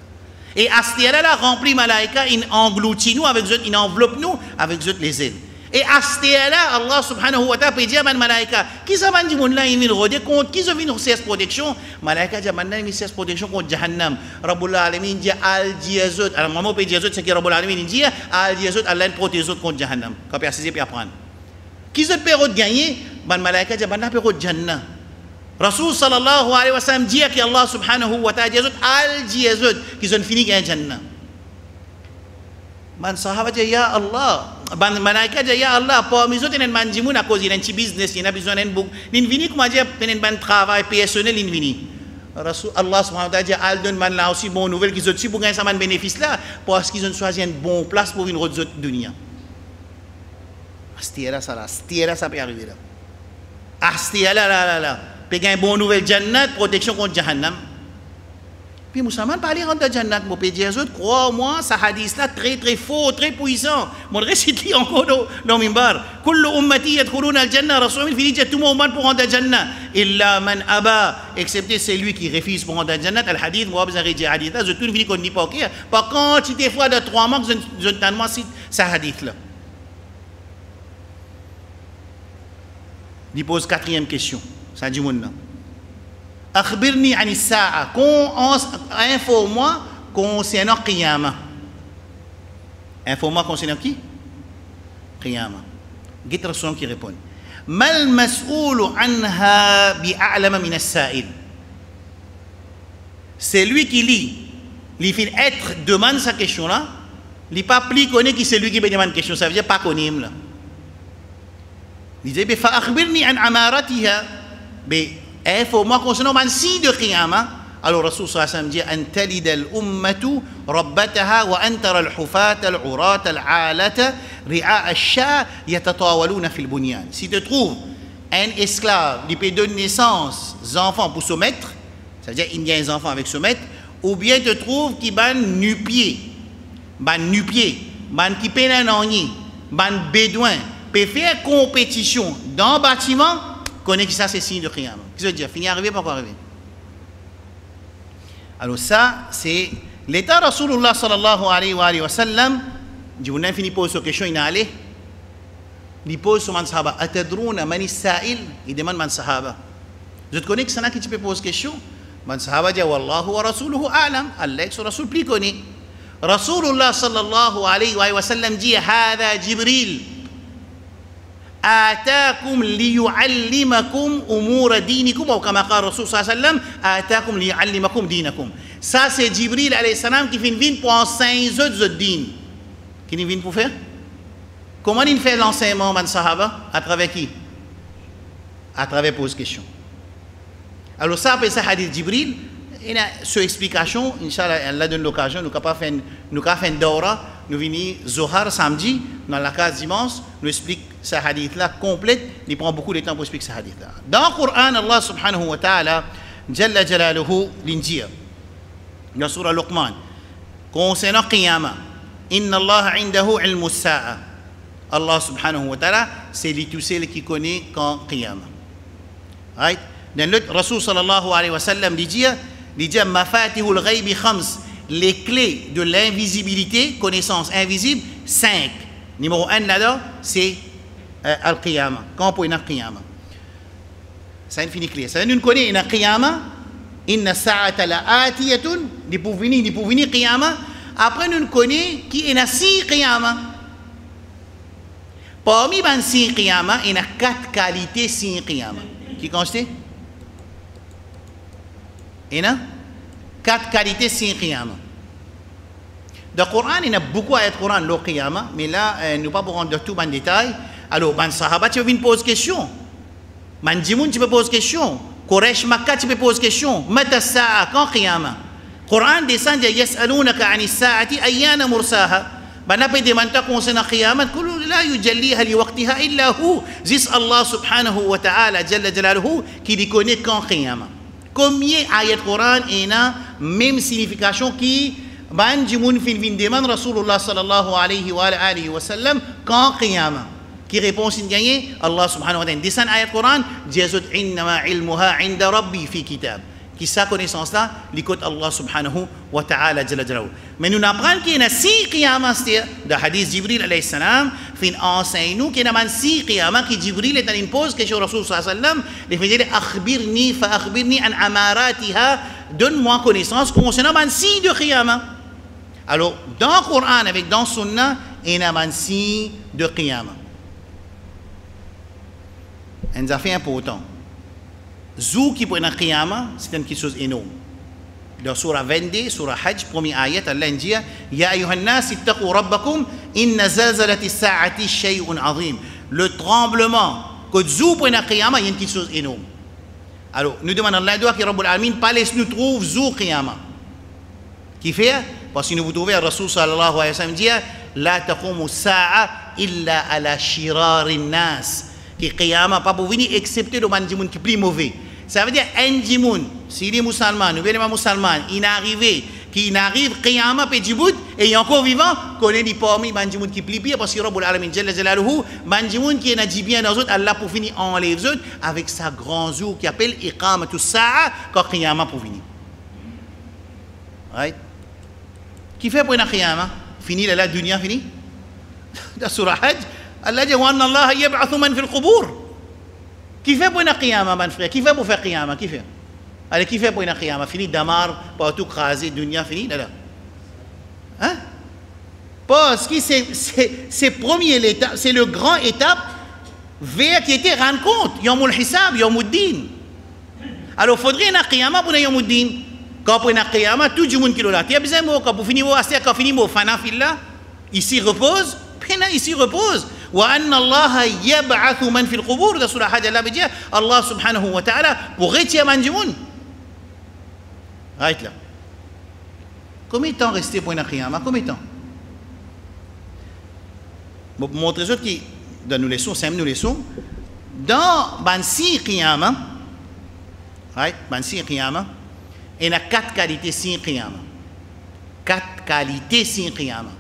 Et Astela là remplit malaika, il engloutit nous avec eux, il enveloppe nous avec eux les ailes. Et Astela Allah subhanahu wa ta'ala peut dire à malaika, qui ça m'a dit mon là il vient rôder contre qui ça vient nous faire protection, malaika dit maintenant il faire protection contre Jahannam. Rabbul Alamin dit al diazot. Alors maman peut dire c'est que Rabbul Alamin dit al diazot Allah protège contre Jahannam. Quand persiser puis apprendre. Qui ça peut gagner, ban malaika dit maintenant peut Jannah. Rasul sallallahu alayhi wa sallam dit que Allah subhanahu wa ta'ala dit al-jiyazud qui sont finis gagne Jannah. Man sahaba dit ya Allah, ban malaika dit ya Allah, pour mes autres man dimoun à cause d'un petit business, il a besoin d'un book. Nin vini comment dire penen ban travail personnel in vini. Rasul Allah subhanahu wa ta'ala dit al donne man là aussi bonne nouvelle qui sont aussi pour gagner ça man bénéfice là parce qu'ils ont choisi une bonne place pour une autre dunia. Astiera ça peut arriver là. Astiera là. Puis il y a une bonne nouvelle Jannat, protection contre Jahannam. Puis Moussaman parler contre Jannat, mon pédier, crois-moi, ce hadith là très très fort, très puissant. Mon récite encore dans Mimbar. Kullu ummati yadkhuluna al-jannah, Rasul finit tout le monde pour rentrer Jannah. Illa man aba, excepté celui qui refuse pour rentrer Jannat. Al-hadith, moi besoin de dire hadith là, je tout fini qu'on n'y pas OK. Par contre, si des fois de 3 mois que je t'annonce cite ce hadith là. Il pose quatrième question. Ça dit mon akhbirni ani sa'a informe-moi concernant qiyamah. Informe-moi concernant qui? Qiyamah. Guette Rasul qui répond mal mas'oulu anha bi'a'lama min as-sa'il. C'est lui qui lit, il fait être demande sa question là, il pas plus connaît qui c'est lui qui me demande question, ça veut dire pas connaître là. Il dit fa akhbirni an amaratiha. Mais informe-moi concernant un signe de qiyamah. Alors Rasul sallallahu alayhi wa sallam dit an talida al-ummatu rabbataha wa an tara al-hufata al-urata al-alata ri'a ash-sha yatatawaluna fil bunyan. Si tu trouves un esclave qui peut donner naissance aux enfants pour se mettre, ça veut dire il y a des enfants avec se mettre, ou bien tu trouves qui ban nu-pied, ban qui peine un orni, ban bédouin, peut faire compétition dans le bâtiment. Connais que ça c'est signe de qiyamah. Qu'est-ce que je veux dire? Fini arrivé, pas encore arrivé. Alors ça, c'est l'état Rasulullah sallallahu alayhi wa sallam. Je vous n'ai fini pose cette question, il a allé. Il pose sur man sahaba. Atadrouna mani sa'il. Il demande man sahaba. Je te connais que c'est là que tu peux poser question. Man sahaba dit Wallahu wa rasuluhu a'lam. Allah et son rasul plus connaît. Rasulullah sallallahu alayhi wa sallam dit Hada Jibril. آتاكم ليعلمكم أمور دينكم أو كما قال الرسول صلى الله عليه وسلم آتاكم ليعلمكم دينكم. Ça c'est Jibril alayhi salam qui vient pour enseigner les autres dînes. Qui vient pour faire? Comment il fait l'enseignement man sahaba? À travers qui? À travers pose question. Alors ça après ça hadith Jibril. Il a cette explication, Inch'Allah, Allah donne l'occasion, nous avons fait une daura, nous venons Zohar samedi, dans la case dimanche, nous explique ce hadith-là complète, il prend beaucoup de temps pour expliquer ce hadith-là. Dans le Coran, Allah subhanahu wa ta'ala, Jalla Jalaluhu, l'injir, dans la surah Luqman, concernant Qiyamah, Inna Allah indahu ilmu sa'a. Allah subhanahu wa ta'ala, c'est lui tout seul qui connaît quand Qiyamah. Right? Dans le Rasul sallallahu alayhi wa sallam dit, Mafatihul ghaybi khams, les clés de l'invisibilité, connaissance invisible, 5. Numéro 1 là-dedans, c'est Al-Qiyamah. Quand on peut dire Qiyamah? Ça finit clair. Ça nous connaît une Qiyamah, inna sa'ata la'atiyatun, il pour venir Qiyamah. Après nous connaît qui est na 6 Qiyamah. Parmi les 6 Qiyamah, il y a 4 qualités 6 Qiyamah. Qui constate? Il y a 4 qualités 6 Qiyamah. Dans le Coran, il y a beaucoup d'ayats Coran le Qiyamah, mais là, nous ne pouvons pas rentrer tout en détail. Alors, ban Sahaba, tu peux poser question. Man Jimoun, tu peux poser question. Quraysh Makkah, tu peux poser question. Mata sa'a, quand Qiyamah? Coran descend, yas'alunaka 'ani as-sa'ati ayyana mursaha. Ben après demande concernant Qiyamah, kullu la yujalliha li waqtiha illa hu. Zis Allah subhanahu wa ta'ala jalla jalaluhu qui dit connaît quand Qiyamah. Combien ayat Coran il a même signification qui ban jimoun fin demande Rasulullah sallallahu alayhi wa sallam quand Qiyamah. Qui répond sin gagner Allah subhanahu wa ta'ala descend ayat Coran jazut innama ilmuha 'inda rabbi fi kitab. Qui sa connaissance là l'écoute Allah subhanahu wa ta'ala jalla jalaluhu. Mais nous apprenons qu'il y a 6 Qiyamah c'est de hadith Jibril alayhi salam fin enseigne nous qu'il y a 6 Qiyamah qui Jibril est en pose que chez Rasul sallallahu alayhi wa sallam il fait dire akhbirni an amaratiha, donne-moi connaissance concernant 6 de Qiyamah. Alors dans le Coran avec dans Sunna il y a 6 de Qiyamah. On a fait important. Zou qui pour une Qiyamah, c'est quelque chose d'énorme. Dans Surah 22, Surah Hajj, premier ayat, Allah dit Ya ayyuhan nas ittaqu rabbakum inna zalzalati as-sa'ati shay'un 'azim. Le tremblement que Zou pour une Qiyamah, il y a quelque chose d'énorme. Alors, nous demandons à Allah que Rabbul Alamin pas laisse nous trouve Zou Qiyamah. Qui fait? Parce que nous vous trouvez Rasul sallallahu alayhi wa sallam dit La taqumu as-sa'a illa ala shirarin nas. Qui Qiyamah pas pour venir excepté le man djimoun qui est plus mauvais. Ça veut dire un djimoun, s'il est musulman, nous venons musulman, il arrive Qiyamah pe Djibout et il est encore vivant, connaît dit parmi man djimoun qui est plus pire parce que Rabbul Alamin jalla jalaluhu, man djimoun qui est bien dans autres, Allah pour finir enlève les autres avec sa grand jour qui appelle iqamatus sa'a quand Qiyamah pour venir. Right? Qui fait pour une Qiyamah? Fini la dunya fini? Dans Surah Hajj Allah dit wa anna Allah yab'athu man fil qubur. Qui fait pour une Qiyamah, mon frère? Qui fait pour faire Qiyamah? Qui fait? Allez, qui fait pour une Qiyamah? Fini damar, partout crasé, dunya fini, là. Hein? Parce que c'est premier l'étape, c'est le grand étape vers qui était rendre compte. Yawmul Hisab, Yawmul Din. Alors, il faudrait une Qiyamah pour Yawmul Din. Quand pour une Qiyamah, tout le monde qui est là. Tu as besoin de quand vous finissez, quand vous finissez, fanafillah, ici repose, pena ici repose. وأن الله يبعث من في القبور ده سورة حاجة الله بيجي الله سبحانه وتعالى بغيت يا منجمون رايت là combien de temps rester pour une Qiyamah combien de temps pour montrer autres qui dans nos leçons c'est nos leçons dans 26 Qiyamah right 26 Qiyamah il y a 4 qualités 6 Qiyamah 4 qualités 6 Qiyamah.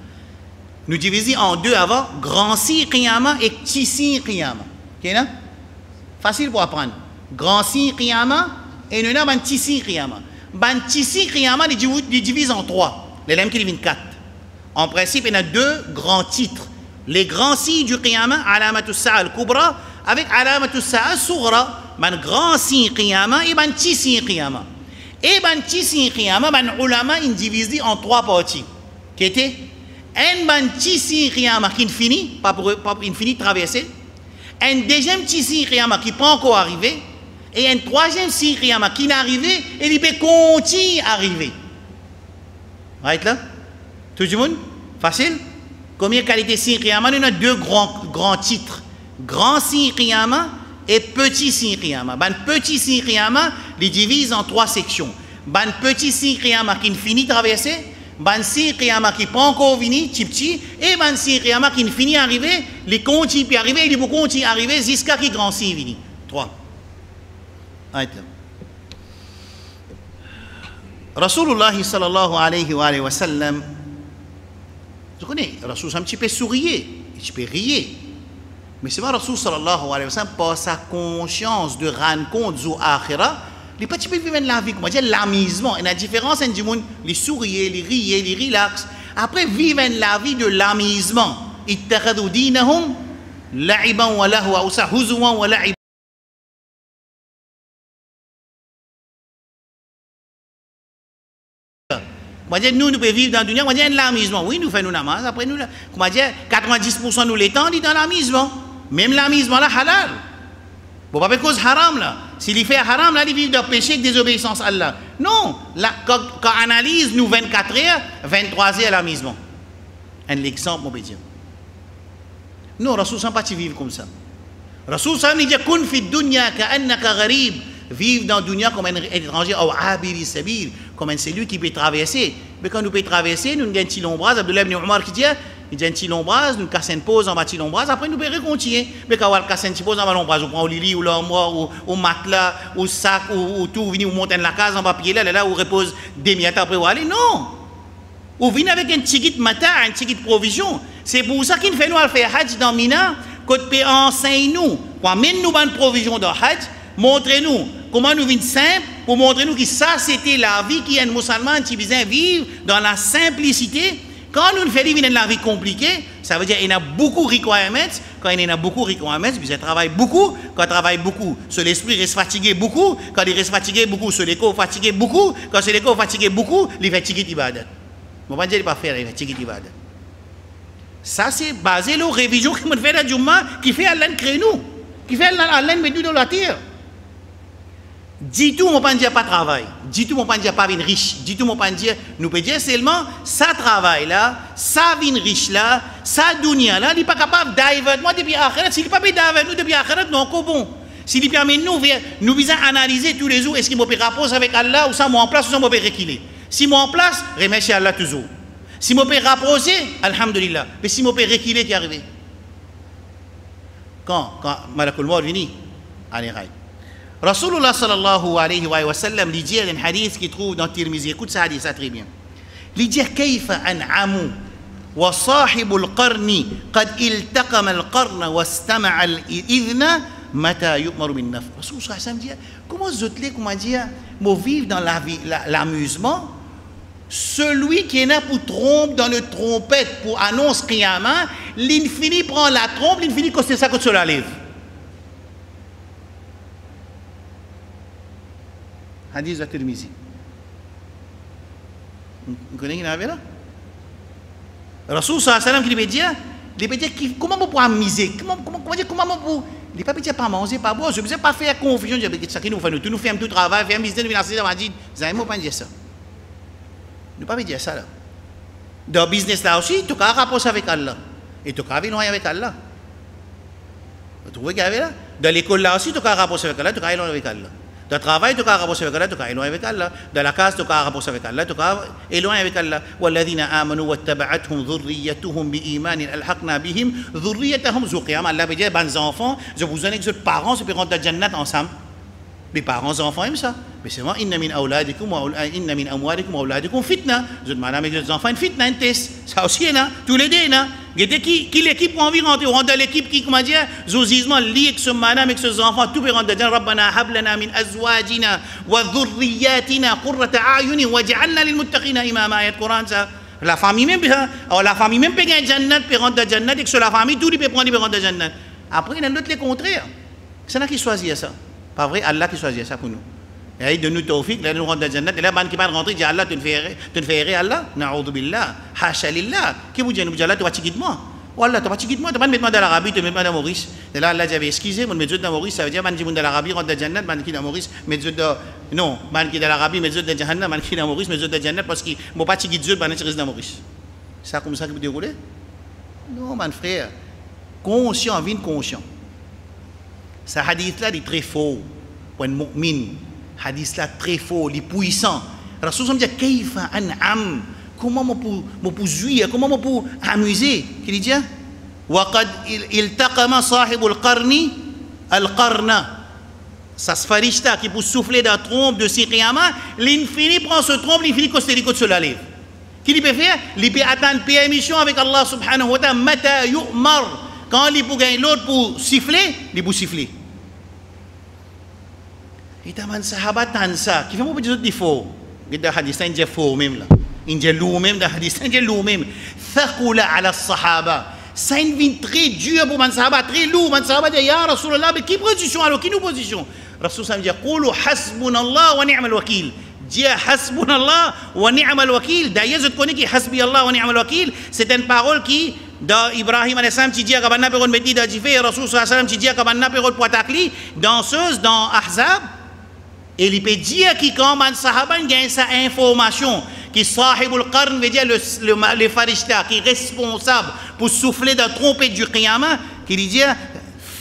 Nous divisons en deux avant, grand si Qiyamah et petit si Qiyamah. Ok, facile pour apprendre. Grand si Qiyamah et nous avons un petit si Qiyamah. ban tisi qiyamah les divise en 3. Les lèmes qui divisent 4. En principe, il y a 2 grands titres. Les grands signes du qiyamah, alamatus sa'a al-kubra, avec alamatus sa'a al-sughra. Ban grand signe qiyamah et ban tisi qiyamah. Et ban tisi qiyamah, ban ulama, ils divisent en 3 parties. Qui était un ban tisi qiyamah qui finit, pas infini traversé. Un deuxième tisi qiyamah qui n'est pas encore arrivé. Et un troisième tisi qiyamah qui est arrivé et il peut continuer à arriver. Right là? Tout le monde? Facile? Combien de qualités tisi qiyamah? Il y a 2 grands titres. Grand tisi qiyamah et petit tisi qiyamah. Ben petit tisi qiyamah, les divise en 3 sections. Ben petit tisi qiyamah qui est fini traversé. Ben tisi qiyamah qui n'est pas encore fini, petit, et ben tisi qiyamah qui est fini arrivé, les continue puis arriver, il peut continuer à arriver jusqu'à qui grand tisi fini. 3. Right là. Rasulullah sallallahu alayhi wa sallam, tu connais, Rasul un petit peu sourier, un petit peu rier. Mais c'est pas Rasul sallallahu alayhi wa sallam, par sa conscience de rendre compte du akhira, il pas petit peu vivre la vie, comment dire, l'amusement. Il y a une différence entre les gens, les sourier, les rier, les relax. Après, vivre la vie de l'amusement. Ittakhadhu dinahum la'iban wa lahwa, ou ça, huzwan wa la'iban. Nous pouvons vivre dans le dunya, l'amusement. Oui, nous faisons namaz. Après, nous, 90% de nous l'étend, on est dans l'amusement. Même l'amusement là, halal. Bon, pas cause haram là. S'il fait haram là, il vit de péché et désobéissance à Allah. Non, là, quand on analyse, nous 24 heures, 23 heures l'amusement. Un exemple, on peut dire. Non, Rasul ne pas vivre comme ça. Rasul il dit kun fi dunya ka'annaka gharib. Vivre dans le dunya comme un étranger, ou abiri sabil, comme un celui qui peut traverser. Mais quand nous pouvons traverser, nous avons un petit lombras. Abdullah ibn Umar qui dit, il y a un petit lombras, nous cassons une pause en bas de lombras, après nous pouvons continuer. Mais quand on casse une pause en bas de lombras, on prend au lit, ou l'armoire, ou matelas, ou sac, ou tout, ou monter la case en papier là, ou repose des minutes après, ou aller. Non! Ou venir avec un ticket matin, un ticket provision. C'est pour ça qu'il fait nous faire Hajj dans Mina, qu'on peut enseigner nous, pour mettre nous une provision de Hajj. Montrez-nous comment nous vivons simple pour montrer-nous que ça c'était la vie qui est un musulman qui vient vivre dans la simplicité. Quand nous faisons vivre la vie compliquée, ça veut dire qu'il y a beaucoup de requirements. Quand il y a beaucoup de requirements, vous travaillez beaucoup. Quand on travaille beaucoup, sur l'esprit reste fatigué beaucoup. Quand il reste fatigué beaucoup, sur les corps fatigué beaucoup. Quand sur les corps fatigué beaucoup, il va fatiguer l'ibadat. On va dire qu'il va faire, il va fatiguer l'ibadat. Ça c'est basé sur la révision que nous faisons à Jumma, qui fait Allah créer nous, qui fait Allah mettre nous dans la terre. Dis tout, mon pas dire pas travail. Dis tout, mon pas dire pas vin riche. Dis tout, mon pas dire, nous peut dire seulement, ça travail là, ça vin riche là, ça dunya là, il n'est pas capable d'aider moi depuis akhirat. S'il n'est pas capable d'aider nous depuis akhirat, non, c'est bon. S'il permet nous visons analyser tous les jours, est-ce qu'il peut rapprocher avec Allah, ou ça moi en place, ou ça moi peut reculer. Si moi en place, remercie Allah toujours. Si moi peut rapprocher, alhamdulillah. Mais si moi peut reculer, qui est arrivé? Quand Malakul Maut vient, allez, right. Rasulullah sallallahu alayhi wa sallam lui dit un hadith qui trouve dans Tirmizi. Écoute ce hadith, ça très bien. Il dit كيف أنعم وصاحب القرن قد التقم القرن واستمع الإذن متى يؤمر بالنفع. Rasul sallallahu alayhi wa sallam dit comment zotler, comment dire, moi vivre dans l'amusement. Celui qui est là pour trompe dans le trompette pour annonce qiyamah, l'infini prend la trompe, l'infini c'est ça que cela lève. Hadith de Tirmizi. Vous connaissez qui avait là? Rasul sallallahu alayhi wa sallam qui lui dit comment on peut amuser, comment on peut, il n'est pas dire pas manger, pas boire, je ne veux pas faire confusion, je veux dire ça qui nous fait, nous faisons tout travail, faisons business, nous faisons la dit, vous n'avez pas dire ça. Ne pas dire ça là. Dans le business là aussi, tu as un rapport avec Allah. Et tu as un loin avec Allah. Vous trouvez qu'il y avait là? Dans l'école là aussi, tu as un rapport avec Allah, tu as un loin avec Allah. Dans le travail, tu as un rapport avec Allah, tu as un loin avec Allah. Dans la case, tu as un rapport avec Allah, tu as un loin avec Allah. وَالَّذِينَ آمَنُوا وَاتَّبَعَتْهُمْ ذُرِّيَّتُهُمْ بِإِيمَانٍ أَلْحَقْنَا بِهِمْ ذُرِّيَّتَهُمْ ذُو قِيَامَةٍ. Allah veut dire, les enfants, je vous donne que vos parents se rentrent dans le Jannat ensemble. Les parents, les enfants aiment ça. Mais c'est moi, inna min awladikum wa inna min amwalikum wa awladikum fitna. Je demande à mes enfants une fitna, un test. Ça aussi est là, tous les deux là. qui l'équipe envie de rentrer, on rentre dans l'équipe qui, comment dire, zozisement, lié avec ce madame, avec ses enfants, tout peut rentrer dedans. Rabbana hablana min azwajina wa dhurriyatina qurrata a'yuni waj'alna lil muttaqina imama. Ayat Coran ça. La famille même, alors la famille même peut gagner Jannat, peut rentrer dans Jannat, et que la famille, tout peut prendre, peut rentrer dans Jannat. Après, il y a l'autre, les contraires. C'est là qui choisit ça. Pas vrai, Allah qui choisit ça pour nous. Et il donne nous tawfiq, là nous rentre dans Jannat, et là, man qui va rentrer, dit Allah, tu ne fais errer Allah. Na'udhu billah, hasha lillah. Qui vous dit, Allah, tu vas te guider moi. Wallah, tu vas te guider moi, tu vas me mettre dans l'Arabie, tu vas me mettre dans Maurice. Et là, Allah dit, excusez, moi, me mettre dans Maurice, ça veut dire, man qui est dans l'Arabie, rentre dans Jannat, man qui est dans Maurice, me mettre dans. Non, man qui est dans l'Arabie, me mettre dans Jannat, man qui est dans Maurice, me mettre dans Jannat, parce qu'il ne m'a pas te guider, man qui reste dans Maurice. C'est comme ça que vous déroulez? Non, mon frère. Conscient, vine conscient. Ce hadith-là, il est très faux. Pour un mu'min. Hadith là très faux, il est puissant. Rasul me dit Kayfa an'am. Comment je peux jouir, comment je peux amuser? Qu'il dit وقد التقم صاحب القرن القرن. Ça se farishta qui peut souffler dans la trompe de ses qiyamah, l'infini prend ce trompe, l'infini costé de se la lève. Qu'il peut faire? Il peut attendre permission avec Allah subhanahu wa ta'ala. Mata yu'mar. Quand il peut gagner l'autre pour siffler, il peut siffler. Et taman sahabat tan ça qui fait mon petit faux il hadith ça il faux même là il dit lou même dans hadith ça il dit lou même thaqula ala sahaba ça il vient très dur pour man sahaba très lourd man sahaba dit ya rasulullah mais qui position alors qui nous position rasul ça dit qulu hasbunallah wa ni'mal wakil dit hasbunallah wa ni'mal wakil d'ailleurs je connais qui hasbi Allah wa ni'mal wakil c'est une parole qui dans Ibrahim alayhi salam qui dit que banna peron metti da jife rasul sallallahu alayhi wasallam qui dit que banna peron poitakli danseuse dans Ahzab. Et il peut dire que quand man sahaba gagne sa information, qui sahibul qarn veut dire le farishta qui est responsable pour souffler dans la trompette du qiyamah, qui dit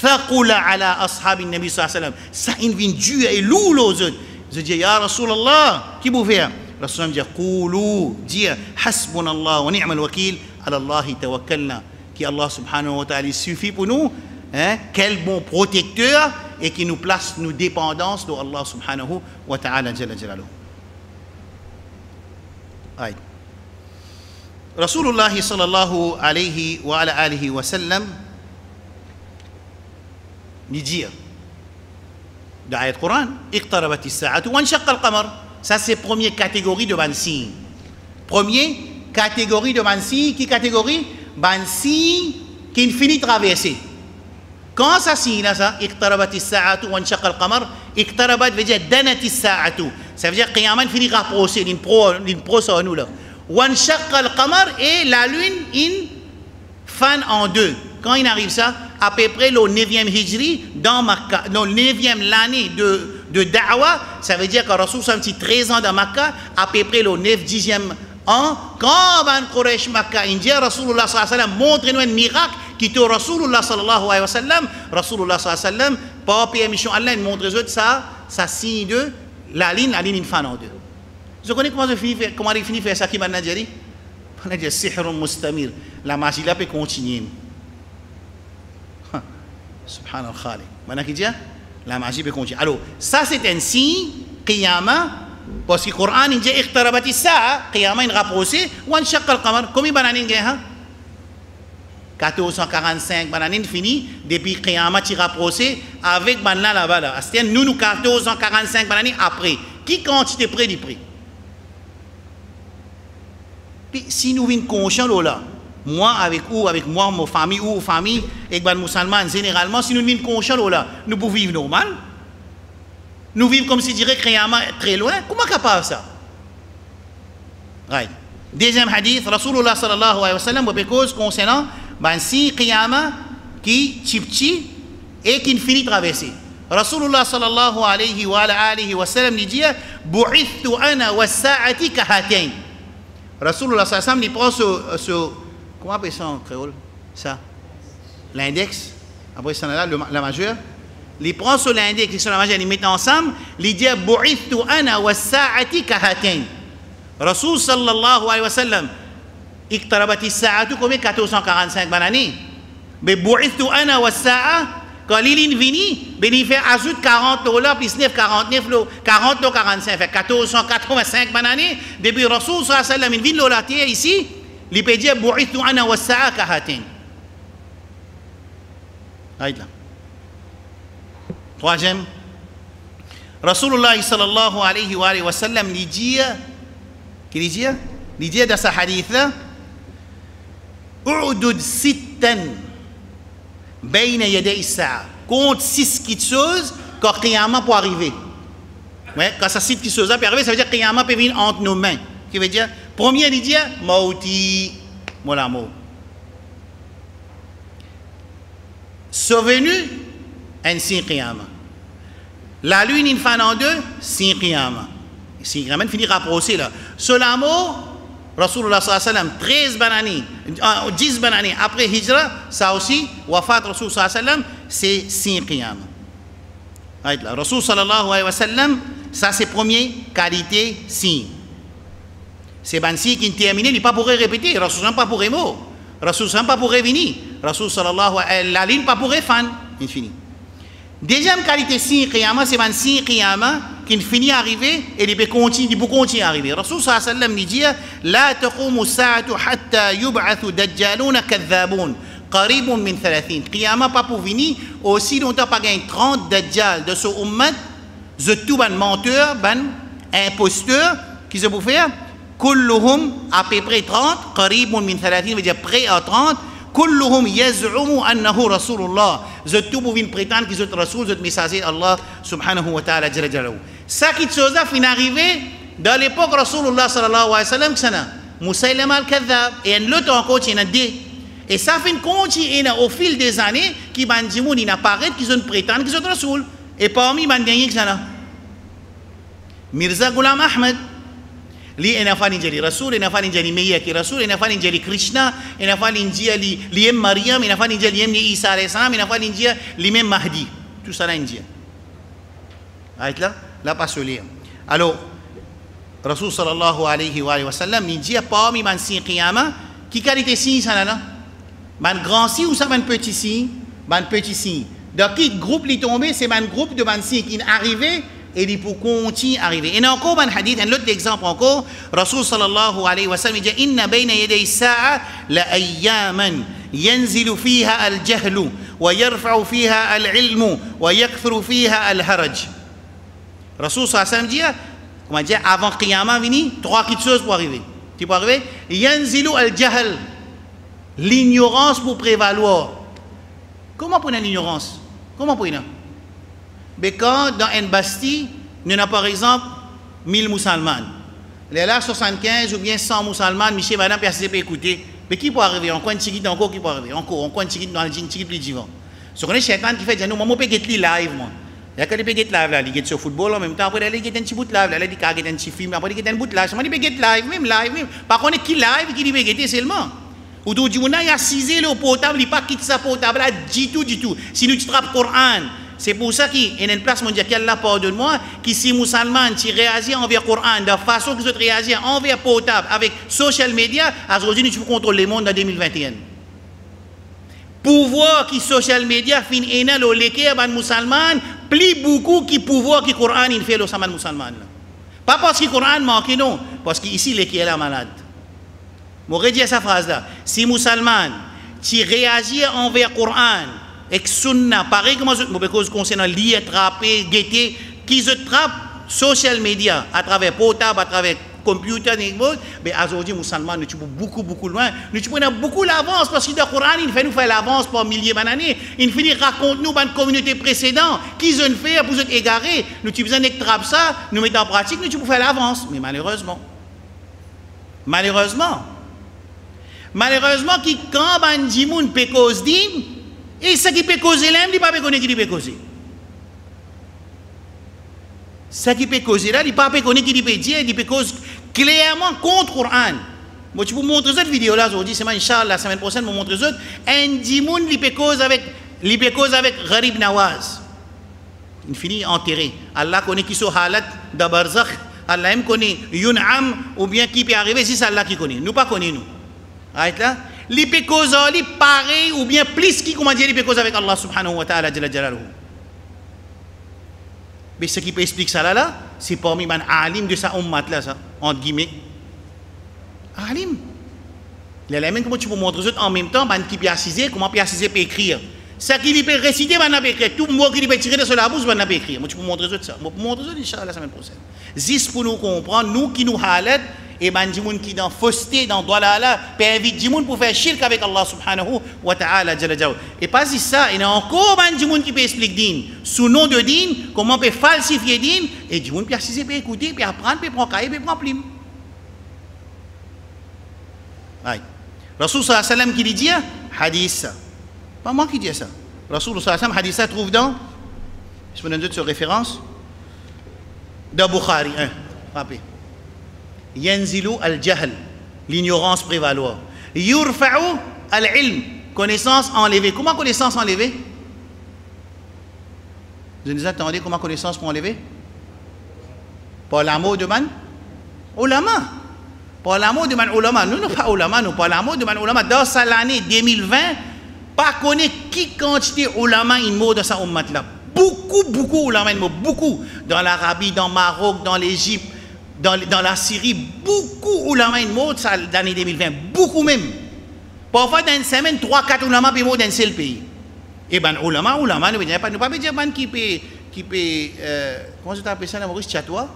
thaqula ala ashabin nabi sallallahu alayhi wa sallam. Ça il vient Dieu et lourd aux autres. Je dis ya Rasulallah, qui vous fait? Rasul dit qulu, dit hasbunallah wa ni'mal wakil, ala Allah tawakkalna. Qui Allah subhanahu wa ta'ala suffit pour nous, hein? Quel bon protecteur. Et qui nous place nos dépendances de Allah subhanahu wa ta'ala jalla jalaluhu. Aïe. Rasulullah sallallahu alayhi wa ala alihi wa sallam dit dans l'ayat Coran iqtarabat as-sa'atu wa inshaqqa al-qamar. Ça c'est première catégorie de bansi. Première catégorie de bansi, qui catégorie? Bansi qui finit traverser. Quand ça signe ça, iqtarabat as-sa'atu wa inshaqqa al-qamar, iqtarabat veut dire danat as-sa'atu. Ça veut dire que qiyamah finit rapprocher, une pro sur nous là. Wa inshaqqa al-qamar et la lune in fan en deux. Quand il arrive ça, à peu près le 9e hijri dans Makkah, dans le 9e l'année de da'wa, ça veut dire que Rasul a 13 ans dans Makkah, à peu près le 9-10e an, quand Ban Quraysh Makkah, India, Rasulullah sallallahu alayhi wa sallam montre-nous un miracle qui te Rasulullah sallallahu alayhi wa sallam, Rasulullah sallallahu alayhi wa sallam, par permission Allah, il montre aux autres ça signe de la ligne une fan en deux. Vous connaissez comment il finit faire ça qui m'a dit? On a dit sihrun mustamir, la magie là peut continuer. Subhanallah khali. Maintenant qui dit la magie peut continuer. Alors, ça c'est un signe qiyamah parce que le Coran dit iqtarabat as-sa'a, qiyamah il rapproché wa inshaqqa al-qamar. Combien bananin gagne 1445 bananin fini depuis qiyamah il rapproché avec banana là-bas là. C'est nous 1445 bananin après. Qui quantité près du prix? Puis si nous venons conscients là, moi avec moi, ma famille ou famille, avec les musulmans, généralement, si nous venons conscients là, nous pouvons vivre normal. Nous vivons comme si dirait Qiyamah très loin. Comment capable ça? Right. Deuxième hadith, Rasulullah sallallahu alayhi wa sallam, parce concernant si Qiyamah qui chipchi et qui finit traverser. Rasulullah sallallahu alayhi wa sallam dit bu'ithtu ana wa sa'ati kahatain. Rasulullah sallallahu alayhi wa sallam il prend ce comment appelle ça en créole? Ça? L'index. Après ça, la majeure. Il prend sur l'index et sur la majeure, il met ensemble. Il dit bu'ithtu ana wa sa'ati kahatain. Rasul sallallahu alayhi wa sallam. Iqtarabat as-sa'atu combien? 1445 bananis. Mais bu'ithtu ana wa sa'a. Quand il vini, il fait ajoute $40 plus 9, 49, 40, 45, fait 1485 bananis. Depuis Rasul sallallahu alayhi wa sallam, il vient de la terre ici. il peut dire bu'ithu ana wa sa'a kahatin. Là. Troisième, Rasulullah sallallahu alayhi wa sallam lui dit dans sa hadith là, u'udud sittan bayna yaday as-sa'a. Compte 6 petites choses quand Qiyamah peut arriver. Ouais, quand ça cite quelque chose peut arriver, ça veut dire que Qiyamah peut venir entre nos mains. Qui veut dire, premier il dit mauti, voilà mot. Survenu, un signe Qiyamah. La lune une fin en deux, signe Qiyamah. Signe Qiyamah finira procès là. Cela mot, Rasulullah sallallahu alayhi wa sallam, 13 bananis, 10 bananis après Hijra, ça aussi, Wafat Rasul sallallahu alayhi wa sallam, c'est signe Qiyamah. Rasul sallallahu alayhi wa sallam, ça c'est première qualité signe. C'est un signe qui est terminé, il n'est pas pour répéter, Rasul sallallahu pas pour mot, Rasul sallallahu pas pour revenir, Rasul sallallahu alayhi la ligne pas pour fan, infini. Deuxième qualité signe Qiyamah, c'est un signe Qiyamah qui finit à arriver et il peut continuer à arriver. Rasul sallallahu alayhi wa sallam dit la taqumu as-sa'atu hatta yub'athu dajjaluna kadhabun qaribun min 30. Qiyamah pas pour venir aussi longtemps pas gain 30 dajjal de ce ummat, de tout ban menteur, ban imposteur qui se pour faire kulluhum à peu près 30 qaribun min 30 veut dire près à 30. Kulluhum yaz'umu annahu rasulullah. Je tout pour venir prétendre qu'ils sont rasoul, sont messager Allah subhanahu wa ta'ala jalla jalaluhu. Ça qui chose là fin arrivé dans l'époque Rasulullah sallallahu alayhi wa sallam sana Musaylama al-Kadhab et un autre encore qui en deux. Et ça fait continuer au fil des années qui bandimoun il apparaît qu'ils ont prétendre qu'ils sont rasoul. Et parmi les derniers qui sana Mirza Ghulam Ahmad li enafani jali rasul enafani jali meya ki rasul enafani jali krishna enafani jali li maryam enafani jali li isa alayhi salam enafani jali li même mahdi tout ça là indien ayat là pas se lire alors rasul sallallahu alayhi wa sallam il dit parmi man signe qiyamah qui qualité signe ça là man grand signe ou ça man petit signe dans quel groupe li tombé c'est man groupe de man signe qui arrivé et il peut continuer à arriver. Et encore un hadith, un autre exemple encore, Rasul sallallahu alayhi wa sallam dit inna bayna yaday sa'a la ayyaman yanzilu fiha al-jahlu wa yarfa'u fiha al-ilmu wa yakthuru fiha al-haraj. Rasul sallallahu alayhi wa sallam dit comment dire avant Qiyamah vini trois petites choses pour arriver. Tu peux arriver yanzilu al-jahl, l'ignorance pour prévaloir. Comment prendre l'ignorance? Comment prendre? Mais quand dans une bastille, nous avons par exemple 1000 musulmans, il y a là 75 ou bien 100 musulmans, monsieur, madame, personne ne peut écouter. Mais qui peut arriver? On compte chiquit encore, qui peut arriver? Encore, on compte chiquit dans le jean, chiquit plus divin. Ce qu'on est chacun qui fait, nous, moi, je peux get live, moi. Il y a que des get live là, il get sur football en même temps, après, il get un petit bout de live, là, il dit qu'il get un petit film, après, il get un bout de live. Moi, je peux get live, même. Par contre, qui live, qui peut get seulement? Ou tout le monde a assisé le portable, il pas quitte sa portable là, du tout. Si nous trappons le Coran, c'est pour ça qu'il y a une place mondiale qui Allah pardonne-moi, qui si musulman qui réagit envers le Coran de façon que vous réagissez envers portable avec social media, aujourd'hui nous pouvons contrôler le monde en 2021. Pouvoir qui social media fin ena lo leke ban musulman, plus beaucoup qui pouvoir qui Coran il fait le saman musulman. Pas parce que le Coran manque non, parce qu'ici leke est la malade. M'aurait dit cette phrase là, si musulman qui réagit envers le Coran et sunna pareil comme je concernant lier attraper guetter qui se trappe social media à travers portable à travers computer mais aujourd'hui musulmans nous sommes beaucoup loin nous prenons beaucoup l'avance parce que le Coran il fait nous faire l'avance par milliers d'années il finit raconte nous dans communauté précédente qui ont fait pour être égarés nous avons besoin de trappe ça nous mettons en pratique nous pouvons faire l'avance mais malheureusement qui quand bandimoun peut causer et ce qui peut causer l'âme, il ne peut pas connaître qui peut causer. Ce qui peut causer là, il ne peut pas connaître qui peut dire, il peut causer clairement contre le Coran. Moi, tu peux montrer cette vidéo là aujourd'hui, c'est Inch'Allah, la semaine prochaine, je vais montrer ça. Un dimoun, il peut causer avec Gharib Nawaz. Il finit enterré. Allah connaît qui sont halat de barzakh. Allah aime connaît yun'am ou bien qui peut arriver, c'est Allah qui connaît. Nous pas connaît nous. Arrête là. Les pécoses pareil ou bien plus qui comment dire les pécoses avec Allah subhanahu wa ta'ala jalla jalaluhu. Mais ce qui peut expliquer ça là, c'est parmi les alim de sa ummat là ça entre guillemets. Alim. L'élément comment tu peux montrer en même temps, qui peut assiser, comment peut assiser peut écrire. Ça qui peut réciter, peut écrire. Tout mot qui peut tirer de sur la bouche, peut écrire. Moi, tu peux montrer ça. Moi, montrer ça, Inch'Allah, la semaine prochaine. Juste pour nous comprendre, nous qui nous halent, et des gens qui dans fausseté, dans dalala, peut inviter des gens pour faire shirk avec Allah subhanahu wa ta'ala. Et pas si ça, il y a encore des gens qui peuvent expliquer din, sous nom de din, comment on peut falsifier din, et des gens qui peuvent écouter, puis apprendre, puis prendre cahier, puis prendre plume. Rasul sallallahu alayhi wa sallam qui dit hadith, pas moi qui dis ça. Rasul sallallahu alayhi wa sallam hadith ça trouve dans, je me donne d'autres références, dans Bukhari 1, rappelez. Yanzilu al-jahl, l'ignorance prévaloir. Yurfa'u al-ilm, connaissance enlevée. Comment connaissance enlevée? Vous nous attendez comment connaissance pour enlever? Par l'amour de man? Ulama. Par l'amour de man ulama. Nous, pas ulama, nous, par l'amour de man ulama. Dans l'année 2020, pas connaître qui quantité ulama il mot dans sa ummat là. Beaucoup ulama il mot, beaucoup. Dans l'Arabie, dans le Maroc, dans l'Égypte, dans la Syrie, beaucoup ulama il mot dans l'année 2020. Beaucoup même. Parfois, dans une semaine, 3-4 ulama peuvent mot dans un seul pays. Et ben ulama, nous ne pas dire qui peut, comment tu appelles ça dans Maurice, Tchatois,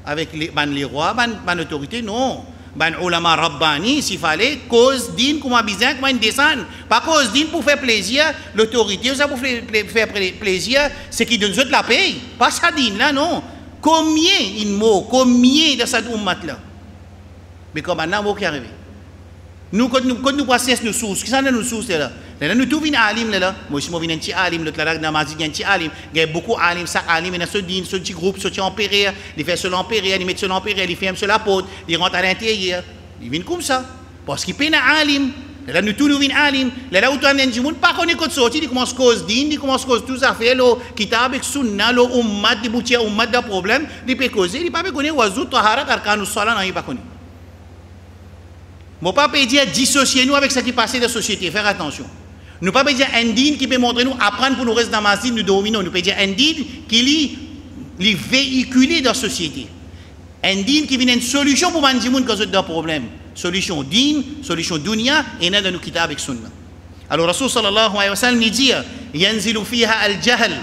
avec les rois, ban autorité, non. Ban ulama rabbani, s'il fallait, cause din, comment bizarre, comment ils descendent. Pas cause din pour faire plaisir, l'autorité, ça pour faire plaisir, c'est qui donne la paye. Pas ça din là, non. Combien il mot, combien de cette ummat là. Mais comme maintenant, mot qui arrive. Nous, quand nous passons nos sources, qui sont nos sources là? Nous tous venons alim là. Moi, je viens d'un alim, l'autre là, namazi, un alim. Il y a beaucoup alim, ça alim, il y a ce din, ce petit groupe, ce petit empérieur, il fait sur l'empérieur, il met sur l'empérieur, il fait sur la porte, il rentre à l'intérieur. Il vient comme ça. Parce qu'il paye un alim. Là, nous tous nous venons alim. Là, où tu as un gens, pas qu'on est sorti, il commence à cause din, il commence à cause tout ça fait, le kitab avec sunna, le ummat, il boutia ummat de problème, il peut causer, il peut pas connaître wazou, taharat, arkanus, salat, il pas connaître. Mon papa dire dissocier nous avec ce qui passait dans la société, faire attention. Nous ne pouvons pas dire un din qui peut montrer nous, apprendre pour nous rester dans la masjid, nous dominer. Nous pouvons dire un din qui est véhiculé dans la société. Un din qui vient une solution pour les gens qui ont des problèmes. Solution din, solution dunya, et nous nous quitter avec sunna. Alors, Rasul sallallahu alayhi wa sallam dit yanzilu fiha al-jahl.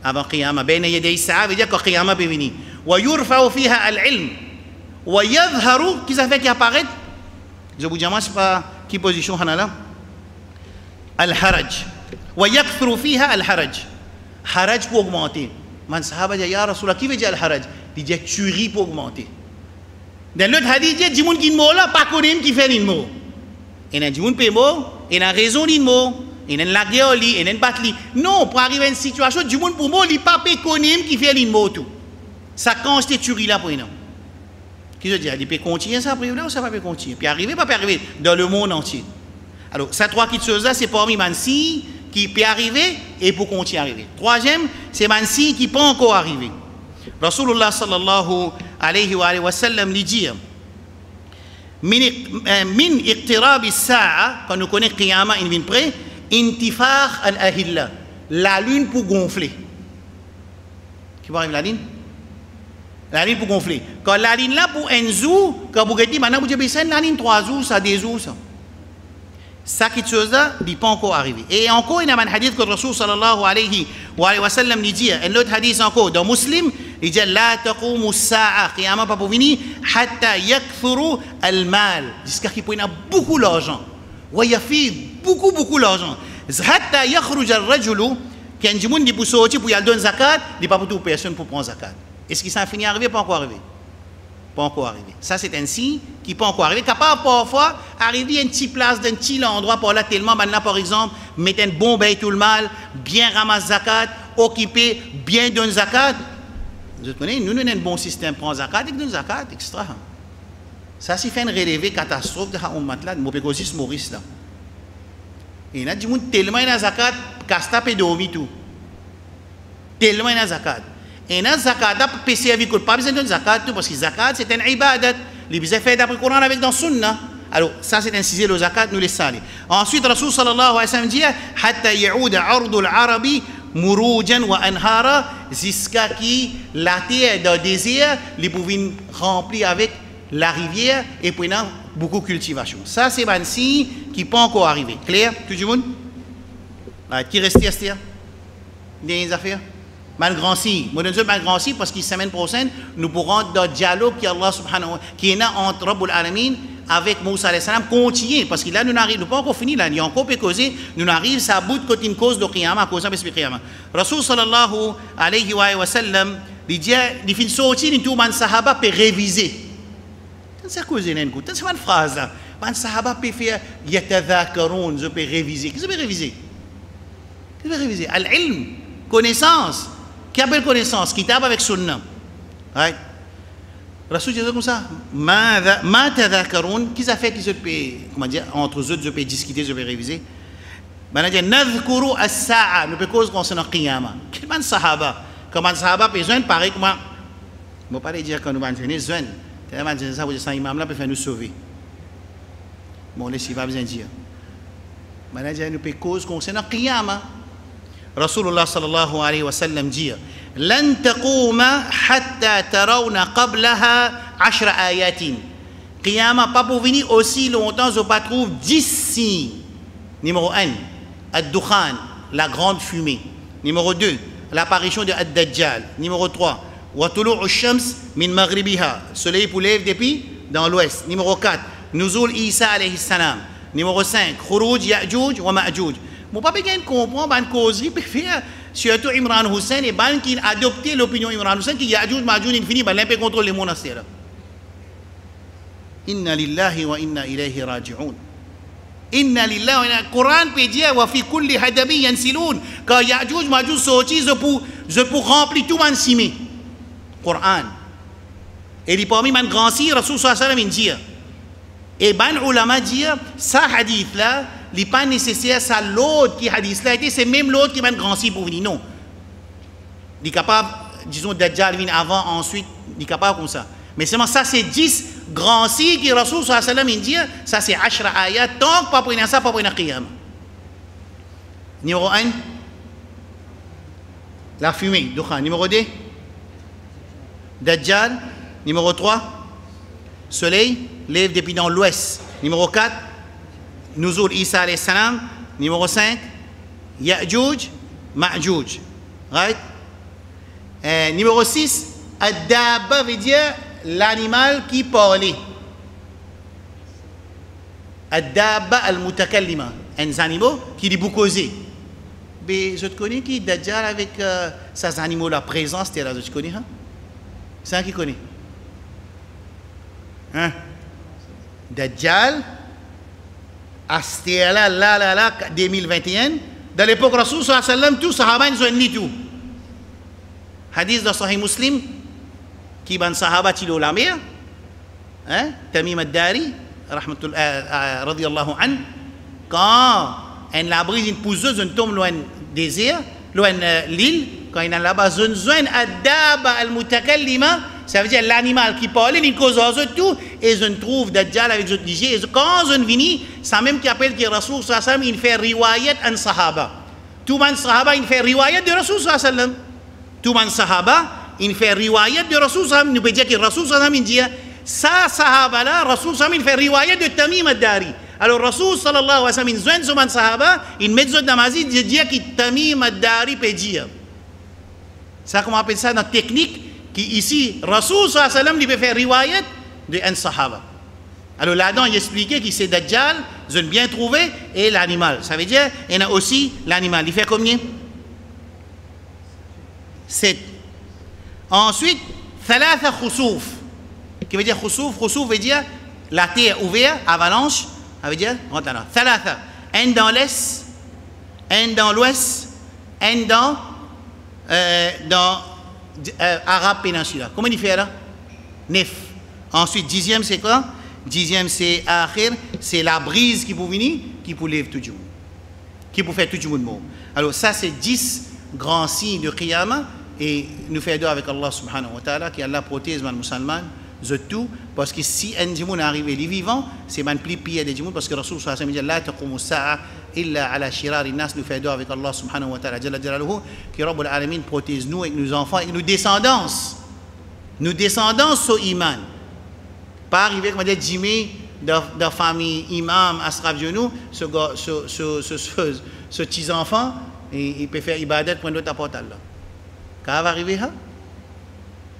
Avant Qiyamah, bayna yaday sa'a, veut dire que Qiyamah peut venir. Wa yurfa'u fiha al-ilm. Wa yadhharu, qui ça fait qui apparaît? Je vous dis, c'est pas qui position là? Al-haraj. Wa yakthuru fiha al-haraj. Haraj pour augmenter. Man sahaba dit ya Rasulullah, qui veut dire al-haraj? Il dit tuerie pour augmenter. Dans l'autre hadith, il dit moun qui mot là, pas connaît qui fait l'immo. Et nan moun pe mot, et nan raison l'immo, et nan la guerre li, et nan battre li. Non, pour arriver à une situation, du moun pour mot, il pas connaît qui fait l'immo tout. Ça constate tuerie là pour nous. Qui veut dire, il peut continuer ça après ou ça va pas continuer. Puis arriver, pas arriver dans le monde entier. Alors, ces trois qui choses là, c'est parmi Mansi qui peut arriver et pour continuer à arriver. Troisième, c'est Mansi qui peut encore arriver. Rasulullah sallallahu alayhi wa sallam lui dit min iqtirab as-sa'a, quand nous connaissons Qiyamah, il vient près, intifakh al-ahilla, la lune pour gonfler. Qui va arriver la lune? La ligne pour gonfler. Quand la ligne là pour un jour, quand vous dites, maintenant vous dites, la ligne 3 jours, ça 2 jours, ça. Ça qui chose là, il n'est pas encore arrivé. Et encore, il y a un hadith que le Rasul sallallahu alayhi wa sallam dit, un autre hadith encore, dans Muslim, il dit, la taqumu as-sa'a, qiyamah pas pour venir, hatta yakthuru al-mal, jusqu'à qu'il y ait beaucoup d'argent. Ouais, il y a beaucoup d'argent. Hatta yakhruj al-rajulu, quand un monde dit pour sortir, pour y aller donner zakat, il n'est pas pour toute personne pour prendre zakat. Est-ce que ça a fini à arriver? Pas encore arrivé. Pas encore arrivé. Ça, c'est un signe qui peut encore arriver. Capable parfois arriver à une petite place, d'un petit endroit, pour là, tellement, là, par exemple, mettre un bon bain tout le mal, bien ramasser zakat, occuper, bien donner zakat. Vous connaissez, nous avons un bon système pour prendre zakat et donner zakat, extra. Ça, c'est fait une relevée catastrophe de la ummat là, de Mopécosis Maurice là. Et il y a des gens tellement dans zakat, casta et dormi tout. Tellement dans zakat. Et dans zakat, il n'y a pas besoin de zakat parce que zakat c'est un ibadat. Il besoin fait d'après le Coran avec dans sunna. Alors ça c'est un sujet le zakat, nous laissons aller. Ensuite, Rasul sallallahu alayhi wa sallam dit hatta ya'uda ardul arabi murujan wa anhara, jusqu'à qui la terre dans le désert, les pouvaient remplir avec la rivière et puis beaucoup de cultivation. Ça, c'est un signe qui n'est pas encore arrivé. Clair, tout le monde? Qui reste à des affaires? Un grand signe. Moi, je dis un grand signe parce que la semaine prochaine, nous pourrons dans le dialogue qui Allah subhanahu wa qui est là entre Rabbul Alamin avec Moussa alayhi salam continuer parce que là nous n'arrivons pas encore fini là, il y a encore peu causer, nous n'arrivons à bout de côté une cause de qiyamah, cause de qiyamah. Rasul sallallahu alayhi wa sallam il dit il fait sortir une tout man sahaba peut réviser. C'est quoi c'est une phrase là. Man sahaba peut faire yatadhakaroun, je peux réviser. Qu'est-ce que je peux réviser? Qu'est-ce que je peux réviser? Al-ilm, connaissance. Qui appelle connaissance? Kitab avec sunnah. Right? Rasoul dit comme ça, ma tadhakaroun, qu'est-ce que fait qu'ils peuvent, comment dire, entre eux, je peux discuter, je peux réviser. Ben on dit, nadhkuru as-sa'a, nous peut cause concernant qiyamah. Quel man sahaba? Comment sahaba peut joindre pareil comment? Je ne vais pas dire quand nous allons joindre. Tellement de ça, vous dites, imam là peut faire nous sauver. Bon, laissez pas besoin de dire. Ben on dit, nous peut cause concernant qiyamah. Rasulullah sallallahu alayhi wa sallam dit, لن تقوم حتى ترون قبلها 10 آيات. Qiyamah pas pour venir aussi longtemps, je pas trouve 10 signes. Numéro 1, Ad-Dukhan, la grande fumée. Numéro 2, l'apparition de Ad-Dajjal. Numéro 3, wa tulu'u ash-shams min maghribiha, soleil pour lève depuis dans l'ouest. Numéro 4, Nuzul Isa alayhi salam. Numéro 5, Khuruj Ya'juj wa Ma'juj. Mon papa bien comprend ban causerie peut faire surtout Imran Hussein et ban qui a adopté l'opinion Imran Hussein qui Ya'juj Ma'juj infini ban l'impe contrôle les monastères. Inna lillahi wa inna ilayhi raji'un. Inna lillahi wa inna Coran peut dire wa fi kulli hadabi yansilun quand Ya'juj Ma'juj sorti je pour remplir tout man simé. Coran. Et il parmi man grand sire Rasul sallallahu alayhi wa sallam dit et ban ulama dire ça hadith là il n'est pas nécessaire ça l'autre qui hadith là c'est même l'autre qui va grand si pour venir non il est capable disons Dajjal vient avant ensuite il est capable comme ça mais seulement ça c'est 10 grands si qui Rasul sallallahu alayhi wa sallam dit ça c'est 10 ayat tant que pas pour ça pas pour une qiyam. Numéro 1 la fumée Dukhan. Numéro 2 Dajjal. Numéro 3 soleil lève depuis dans l'ouest. Numéro 4 Nuzul Isa alayhi salam. Numéro 5 Ya'juj Ma'juj. Right? Numéro 6 Ad-Dabba veut dire l'animal qui parlait. Ad-Dabba al-Mutakallima, un animal qui dit beaucoup causer. Mais je te connais qui Dajjal avec ces animaux la présence là, je te connais hein? C'est un qui connaît. Hein? Dajjal Astéala, là, 2021, dans l'époque Rasul sallallahu alayhi wa sallam, tous sahaba ils ont ni tout. Hadith de Sahih Muslim, qui ban sahaba tilo la mer, hein, Tamim ad-Dari, radiyallahu an, quand elle la brise une pouseuse, une tombe loin désert, loin l'île, quand il a là-bas une zone ad-daba al-mutakallima, ça veut dire l'animal qui parle, il cause tout, et je trouve Dajjal avec d'autres ligés. Et quand je viens, c'est même qui appelle que Rasul sallallahu alayhi wa sallam, il fait riwayat an sahaba. Tout man sahaba, il fait riwayat de Rasul sallallahu alayhi wa sallam. Tout man sahaba, il fait riwayat de Rasul sallallahu alayhi wa sallam. Nous peut dire que Rasul sallallahu alayhi wa sallam, il dit, ça sahaba là, Rasul sallallahu alayhi wa sallam, il fait riwayat de Tamim ad-Dari. Alors Rasul sallallahu alayhi wa sallam, il joint ce man sahaba, il met ce namazi, il dit que Tamim ad-Dari peut dire. Ça, comment on appelle ça dans la technique? Qui ici, Rasul sallallahu alayhi wa sallam, il peut faire riwayat de un sahaba. Alors là-dedans, il expliquait que c'est Dajjal, je l'ai bien trouvé, et l'animal. Ça veut dire, il y a aussi l'animal. Il fait combien? 7. Ensuite, thalatha khusuf. Qui veut dire khusuf? Khusuf veut dire la terre ouverte, avalanche. Ça veut dire, thalatha. Un dans l'est, un dans l'ouest, un dans Arabe péninsula. Comment il fait là? 9. Ensuite, 10e, c'est quoi? 10e, c'est Akhir, c'est la brise qui peut venir, qui peut lever tout le monde. Qui peut faire tout le monde mort. Alors, ça, c'est 10 grands signes de Qiyamah. Et nous faisons avec Allah subhanahu wa ta'ala, qui Allah protège les musulmans de tout. Parce que si un djimoun arrive, les vivants, c'est man plus pire des djimoun. Parce que Rasul sallallahu alayhi wa sallam dit, la taqumu sa'a illa ala shirari nas. Nous faisons avec Allah subhanahu wa ta'ala, jalla jalaluhu, qui Rabbul Alamin protège nous et nos enfants et nos descendants. Nos descendants sont iman. Pas arriver comme dire Jimmy de famille imam Asraf Dionou, ce petit enfant, il peut faire ibadat pour notre portal là. Quand va arriver là?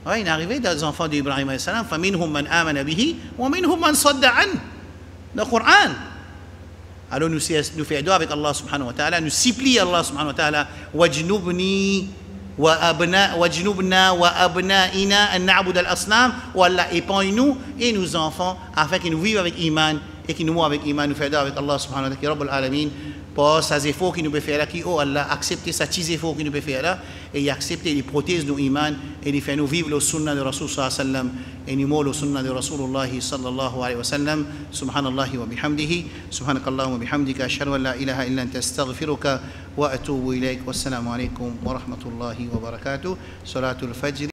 Oui, il est arrivé des enfants d'Ibrahim alayhi salam, فَمِنْهُمْ مَنْ آمَنَ بِهِ وَمِنْهُمْ مَنْ صَدَّ عَنْهُ. Le Coran. Alors nous faisons doigt avec Allah subhanahu wa ta'ala, nous supplions Allah subhanahu wa ta'ala, وَجْنُبْنِي وَجْنُبْنَا وَأَبْنَائِنَا أَنْ نَعْبُدَ الْأَصْنَامِ. Ou Allah épargne-nous et nos enfants afin qu'ils nous vivent avec iman et qu'ils nous mourent avec iman. Nous faisons doigt avec Allah subhanahu wa ta'ala, qui est Rabbul Alamin, pour ces efforts qui nous peut faire là, qui, oh Allah, accepter ces petits efforts qui nous peut faire là, et accepter les prothèses de nos iman, et les faire nous vivre le sunnah de Rasul sallallahu alayhi wa sallam, et nous mourons le sunnah de Rasulullah sallallahu alayhi wa sallam. Subhanallahi wa bihamdihi, subhanakallahu wa bihamdika, ashhadu an la ilaha illa anta astaghfiruka wa atubu ilayk. Wassalamu alaykum wa rahmatullahi wa barakatuh. Salatul Fajr.